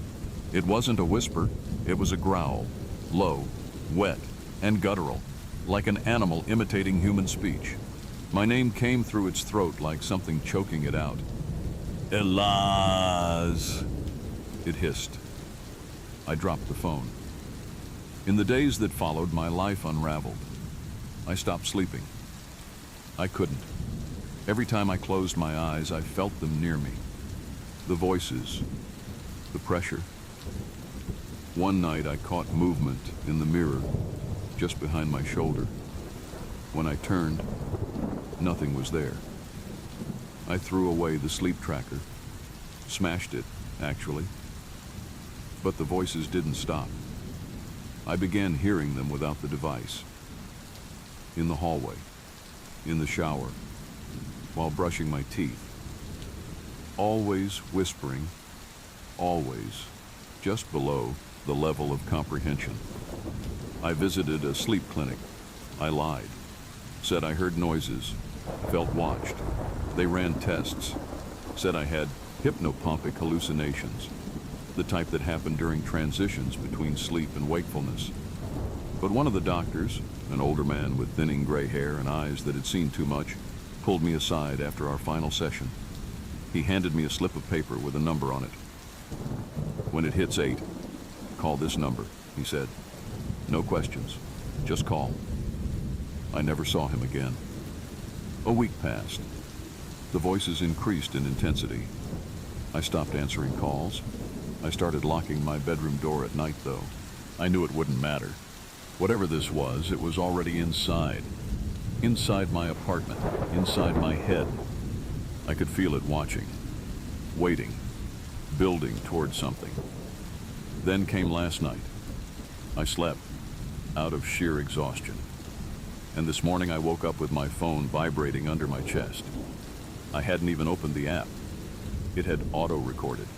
It wasn't a whisper, it was a growl, low, wet, and guttural, like an animal imitating human speech. My name came through its throat like something choking it out. "Elaz," it hissed. I dropped the phone. In the days that followed, my life unraveled. I stopped sleeping. I couldn't. Every time I closed my eyes, I felt them near me. The voices, the pressure. One night I caught movement in the mirror, just behind my shoulder. When I turned, nothing was there. I threw away the sleep tracker. Smashed it, actually. But the voices didn't stop. I began hearing them without the device. In the hallway, in the shower, while brushing my teeth. Always whispering, always just below the level of comprehension. I visited a sleep clinic. I lied. Said I heard noises, felt watched. They ran tests. Said I had hypnopompic hallucinations, the type that happen during transitions between sleep and wakefulness. But one of the doctors, an older man with thinning gray hair and eyes that had seen too much, pulled me aside after our final session. He handed me a slip of paper with a number on it. "When it hits 8, call this number," he said. "No questions, just call." I never saw him again. A week passed. The voices increased in intensity. I stopped answering calls. I started locking my bedroom door at night, though. I knew it wouldn't matter. Whatever this was, it was already inside. Inside my apartment, inside my head. I could feel it watching, waiting, building towards something. Then came last night. I slept, out of sheer exhaustion. And this morning I woke up with my phone vibrating under my chest. I hadn't even opened the app. It had auto-recorded.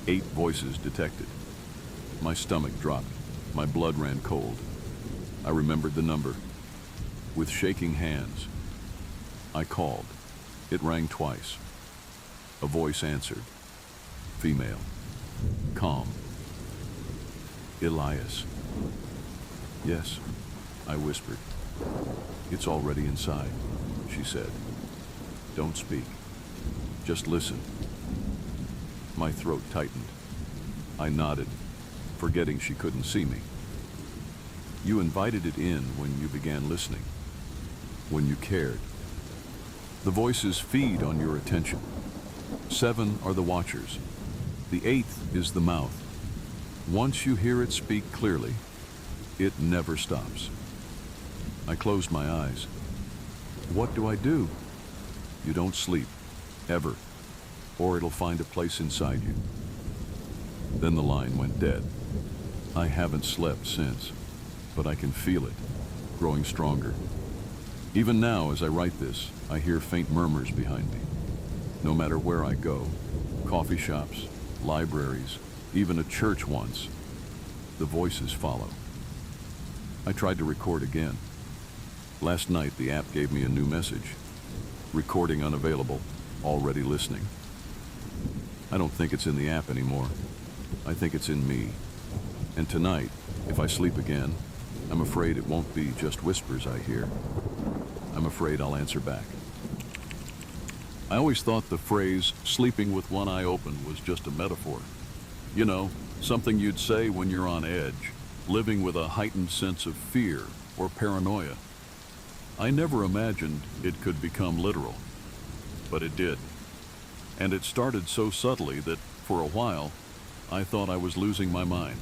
8 voices detected. My stomach dropped. My blood ran cold. I remembered the number. With shaking hands, I called. It rang twice. A voice answered. Female. Calm. "Elias." "Yes," I whispered. "It's already inside," she said. "Don't speak. Just listen." My throat tightened. I nodded, forgetting she couldn't see me. "You invited it in when you began listening, when you cared. The voices feed on your attention. 7 are the watchers. The 8th is the mouth. Once you hear it speak clearly, it never stops." I closed my eyes. "What do I do?" "You don't sleep, ever, or it'll find a place inside you." Then the line went dead. I haven't slept since, but I can feel it, growing stronger. Even now, as I write this, I hear faint murmurs behind me. No matter where I go, coffee shops, libraries, even a church once, the voices follow. I tried to record again. Last night, the app gave me a new message. "Recording unavailable, already listening." I don't think it's in the app anymore. I think it's in me. And tonight, if I sleep again, I'm afraid it won't be just whispers I hear. I'm afraid I'll answer back. I always thought the phrase, "sleeping with one eye open," was just a metaphor. You know, something you'd say when you're on edge, living with a heightened sense of fear or paranoia. I never imagined it could become literal, but it did. And it started so subtly that, for a while, I thought I was losing my mind.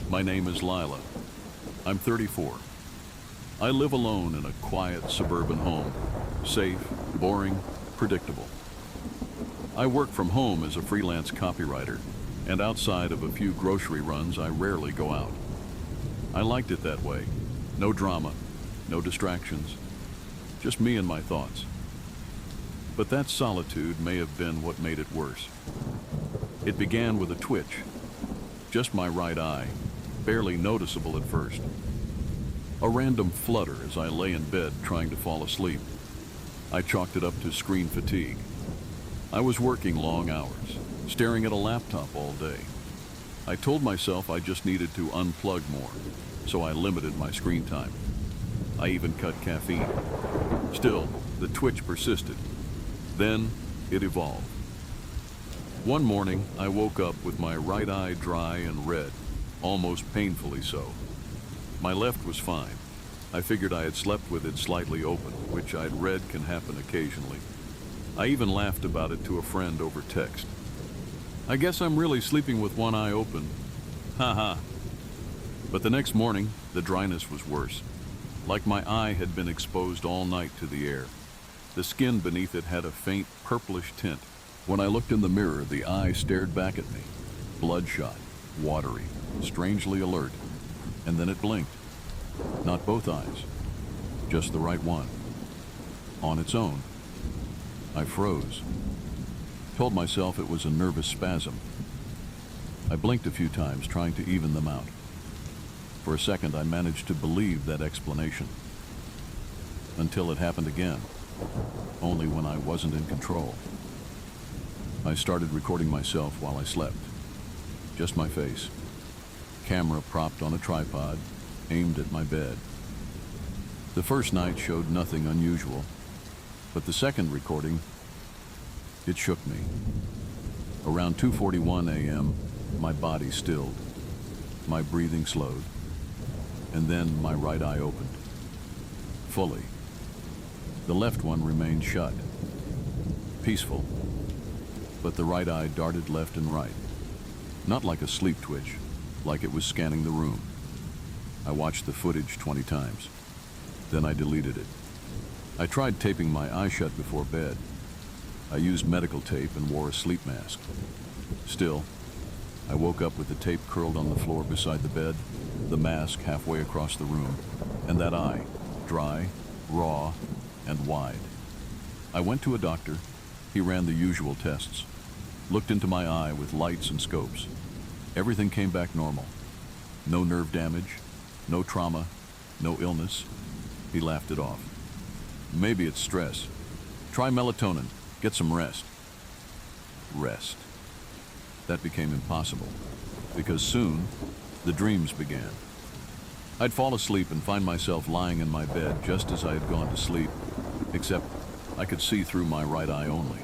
My name is Lila. I'm 34. I live alone in a quiet suburban home, safe, boring, predictable. I work from home as a freelance copywriter, and outside of a few grocery runs, I rarely go out. I liked it that way. No drama, no distractions, just me and my thoughts. But that solitude may have been what made it worse. It began with a twitch, just my right eye, barely noticeable at first. A random flutter as I lay in bed trying to fall asleep. I chalked it up to screen fatigue. I was working long hours, staring at a laptop all day. I told myself I just needed to unplug more, so I limited my screen time. I even cut caffeine. Still, the twitch persisted. Then, it evolved. One morning, I woke up with my right eye dry and red, almost painfully so. My left was fine. I figured I had slept with it slightly open, which I'd read can happen occasionally. I even laughed about it to a friend over text. "I guess I'm really sleeping with one eye open. Ha ha." But the next morning, the dryness was worse. Like my eye had been exposed all night to the air. The skin beneath it had a faint purplish tint. When I looked in the mirror, the eye stared back at me, bloodshot, watery, strangely alert, and then it blinked. Not both eyes, just the right one. On its own. I froze. Told myself it was a nervous spasm. I blinked a few times, trying to even them out. For a second, I managed to believe that explanation. Until it happened again, only when I wasn't in control. I started recording myself while I slept. Just my face. Camera propped on a tripod, aimed at my bed. The first night showed nothing unusual, but the second recording, it shook me. Around 2:41 a.m., my body stilled. My breathing slowed, and then my right eye opened. Fully. The left one remained shut. Peaceful. But the right eye darted left and right. Not like a sleep twitch, like it was scanning the room. I watched the footage 20 times. Then I deleted it. I tried taping my eye shut before bed. I used medical tape and wore a sleep mask. Still, I woke up with the tape curled on the floor beside the bed, the mask halfway across the room, and that eye, dry, raw, and wide. I went to a doctor. He ran the usual tests, looked into my eye with lights and scopes. Everything came back normal. No nerve damage, no trauma, no illness. He laughed it off. Maybe it's stress. Try melatonin. Get some rest. Rest. That became impossible, because soon the dreams began. I'd fall asleep and find myself lying in my bed just as I had gone to sleep, except I could see through my right eye only.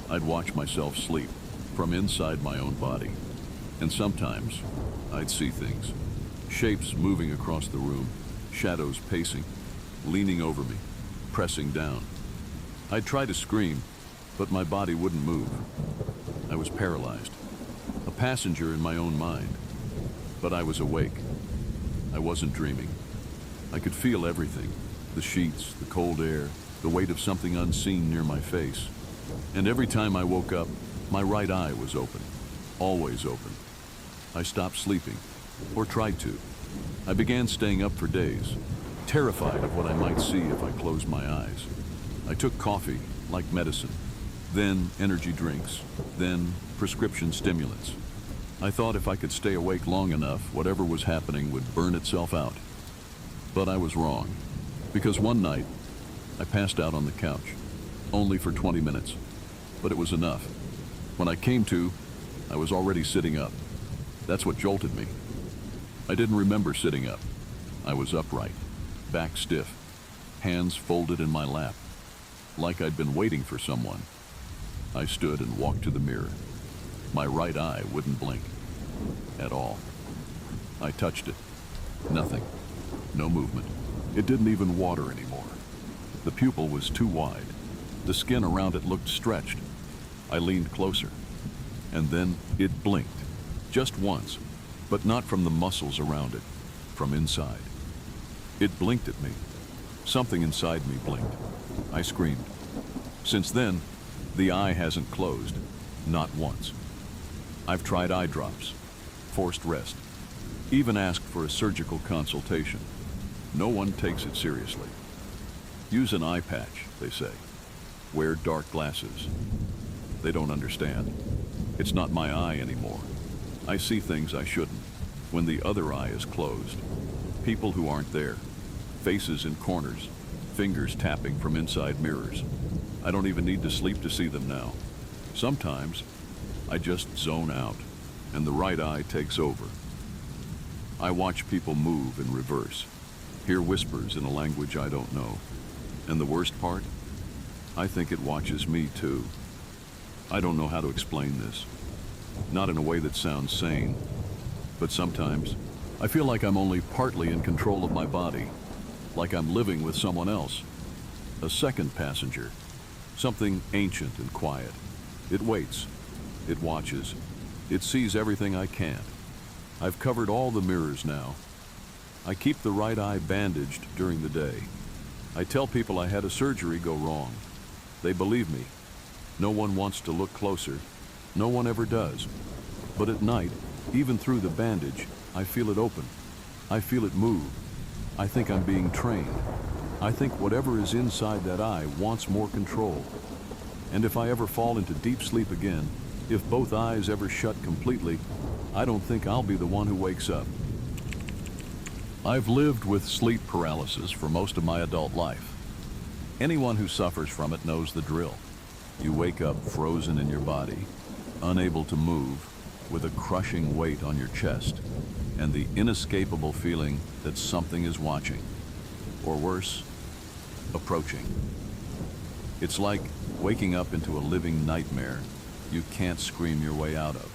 I'd watch myself sleep from inside my own body, and sometimes I'd see things. Shapes moving across the room, shadows pacing, leaning over me, pressing down. I'd try to scream, but my body wouldn't move. I was paralyzed, a passenger in my own mind. But I was awake. I wasn't dreaming. I could feel everything, the sheets, the cold air, the weight of something unseen near my face. And every time I woke up, my right eye was open, always open. I stopped sleeping, or tried to. I began staying up for days, terrified of what I might see if I closed my eyes. I took coffee, like medicine, then energy drinks, then prescription stimulants. I thought if I could stay awake long enough, whatever was happening would burn itself out. But I was wrong, because one night, I passed out on the couch, only for 20 minutes, but it was enough. When I came to, I was already sitting up. That's what jolted me. I didn't remember sitting up. I was upright, back stiff, hands folded in my lap, like I'd been waiting for someone. I stood and walked to the mirror. My right eye wouldn't blink at all. I touched it. Nothing. No movement. It didn't even water anymore. The pupil was too wide. The skin around it looked stretched. I leaned closer, and then it blinked. Just once, but not from the muscles around it, from inside. It blinked at me. Something inside me blinked. I screamed. Since then, the eye hasn't closed, not once. I've tried eye drops, forced rest, even asked for a surgical consultation. No one takes it seriously. Use an eye patch, they say. Wear dark glasses. They don't understand. It's not my eye anymore. I see things I shouldn't, when the other eye is closed. People who aren't there. Faces in corners, fingers tapping from inside mirrors. I don't even need to sleep to see them now. Sometimes, I just zone out, and the right eye takes over. I watch people move in reverse, hear whispers in a language I don't know. And the worst part? I think it watches me too. I don't know how to explain this. Not in a way that sounds sane, but sometimes I feel like I'm only partly in control of my body, like I'm living with someone else, a second passenger, something ancient and quiet. It waits, it watches, it sees everything I can't. I've covered all the mirrors now. I keep the right eye bandaged during the day. I tell people I had a surgery go wrong. They believe me. No one wants to look closer. No one ever does. But at night, even through the bandage, I feel it open. I feel it move. I think I'm being trained. I think whatever is inside that eye wants more control. And if I ever fall into deep sleep again, if both eyes ever shut completely, I don't think I'll be the one who wakes up. I've lived with sleep paralysis for most of my adult life. Anyone who suffers from it knows the drill. You wake up frozen in your body, unable to move, with a crushing weight on your chest, and the inescapable feeling that something is watching, or worse, approaching. It's like waking up into a living nightmare you can't scream your way out of.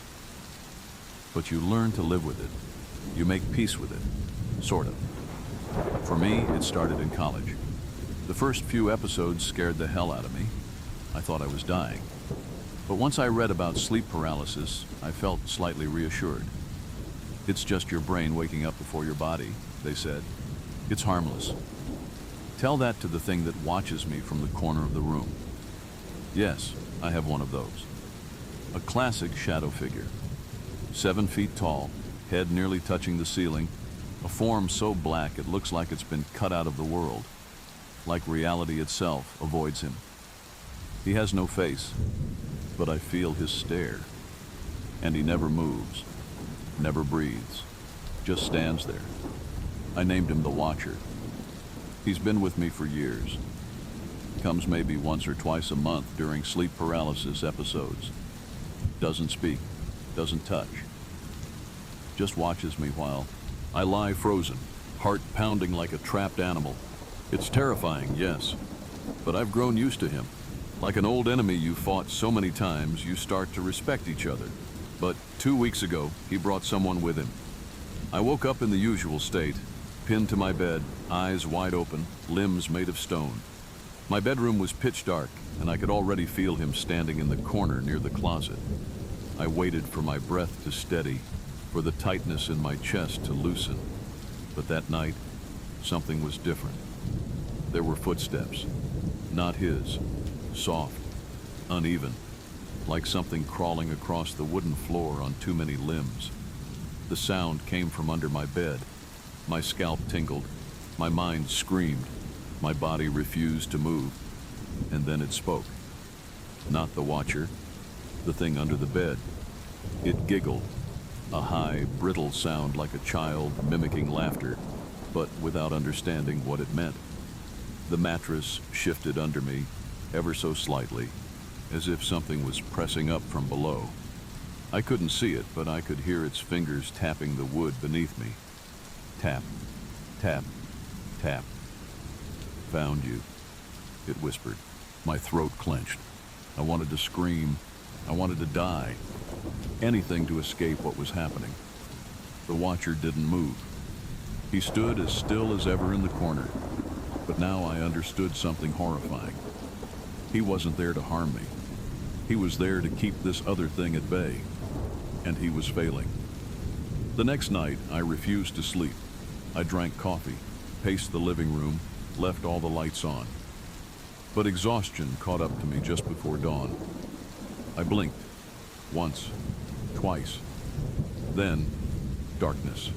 But you learn to live with it. You make peace with it, sort of. For me, it started in college. The first few episodes scared the hell out of me. I thought I was dying. But once I read about sleep paralysis, I felt slightly reassured. It's just your brain waking up before your body, they said. It's harmless. Tell that to the thing that watches me from the corner of the room. Yes, I have one of those. A classic shadow figure. 7 feet tall, head nearly touching the ceiling, a form so black it looks like it's been cut out of the world, like reality itself avoids him. He has no face, but I feel his stare, and he never moves, never breathes, just stands there. I named him the Watcher. He's been with me for years. Comes maybe once or twice a month during sleep paralysis episodes. Doesn't speak, doesn't touch. Just watches me while I lie frozen, heart pounding like a trapped animal. It's terrifying, yes, but I've grown used to him. Like an old enemy you fought so many times, you start to respect each other. But 2 weeks ago, he brought someone with him. I woke up in the usual state, pinned to my bed, eyes wide open, limbs made of stone. My bedroom was pitch dark, and I could already feel him standing in the corner near the closet. I waited for my breath to steady, for the tightness in my chest to loosen. But that night, something was different. There were footsteps, not his, soft, uneven, like something crawling across the wooden floor on too many limbs. The sound came from under my bed. My scalp tingled, my mind screamed, my body refused to move, and then it spoke. Not the Watcher, the thing under the bed. It giggled, a high, brittle sound like a child mimicking laughter, but without understanding what it meant. The mattress shifted under me, ever so slightly, as if something was pressing up from below. I couldn't see it, but I could hear its fingers tapping the wood beneath me. Tap, tap, tap. Found you, it whispered. My throat clenched. I wanted to scream. I wanted to die. Anything to escape what was happening. The Watcher didn't move. He stood as still as ever in the corner. But now I understood something horrifying. He wasn't there to harm me. He was there to keep this other thing at bay. And he was failing. The next night, I refused to sleep. I drank coffee, paced the living room, left all the lights on. But exhaustion caught up to me just before dawn. I blinked. Once, twice. Then, darkness.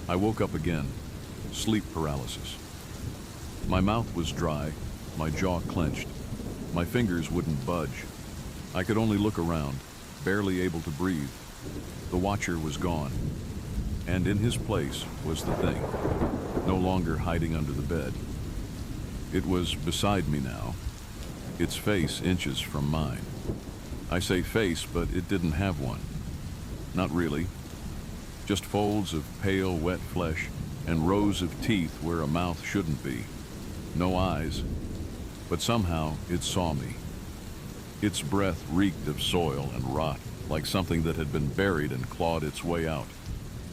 I woke up again. Sleep paralysis. My mouth was dry, my jaw clenched. My fingers wouldn't budge. I could only look around, barely able to breathe. The Watcher was gone, and in his place was the thing, no longer hiding under the bed. It was beside me now, its face inches from mine. I say face, but it didn't have one. Not really. Just folds of pale, wet flesh and rows of teeth where a mouth shouldn't be. No eyes. But somehow it saw me. Its breath reeked of soil and rot, like something that had been buried and clawed its way out.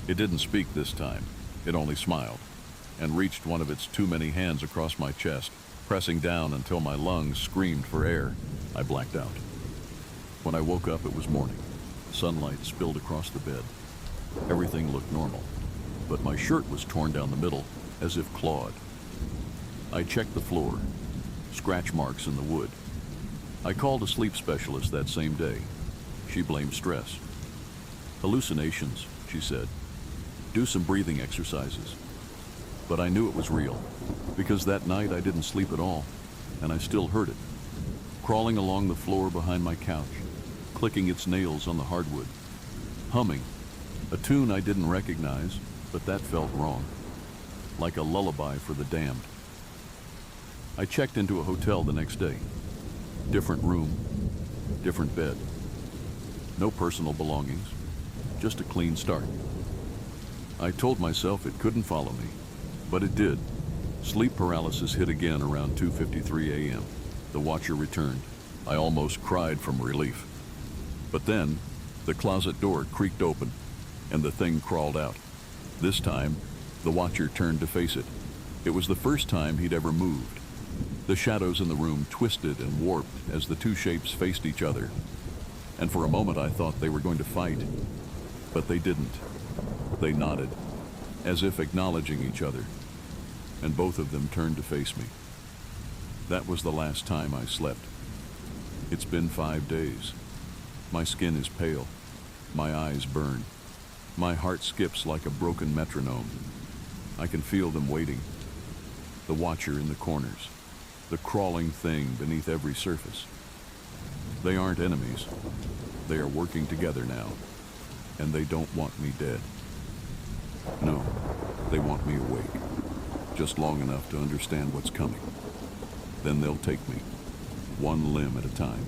It didn't speak this time. It only smiled, and reached one of its too many hands across my chest, pressing down until my lungs screamed for air. I blacked out. When I woke up, it was morning. Sunlight spilled across the bed. Everything looked normal, but my shirt was torn down the middle, as if clawed. I checked the floor, scratch marks in the wood. I called a sleep specialist that same day. She blamed stress. Hallucinations, she said. Do some breathing exercises. But I knew it was real, because that night I didn't sleep at all, and I still heard it, crawling along the floor behind my couch, clicking its nails on the hardwood, humming, a tune I didn't recognize, but that felt wrong, like a lullaby for the damned. I checked into a hotel the next day. Different room, different bed. No personal belongings, just a clean start. I told myself it couldn't follow me, but it did. Sleep paralysis hit again around 2:53 a.m. The watcher returned. I almost cried from relief. But then, the closet door creaked open, and the thing crawled out. This time, the watcher turned to face it. It was the first time he'd ever moved. The shadows in the room twisted and warped as the two shapes faced each other. And for a moment I thought they were going to fight. But they didn't. They nodded, as if acknowledging each other. And both of them turned to face me. That was the last time I slept. It's been 5 days. My skin is pale. My eyes burn. My heart skips like a broken metronome. I can feel them waiting. The watcher in the corners. The crawling thing beneath every surface. They aren't enemies. They are working together now. And they don't want me dead. No, they want me awake. Just long enough to understand what's coming. Then they'll take me, one limb at a time.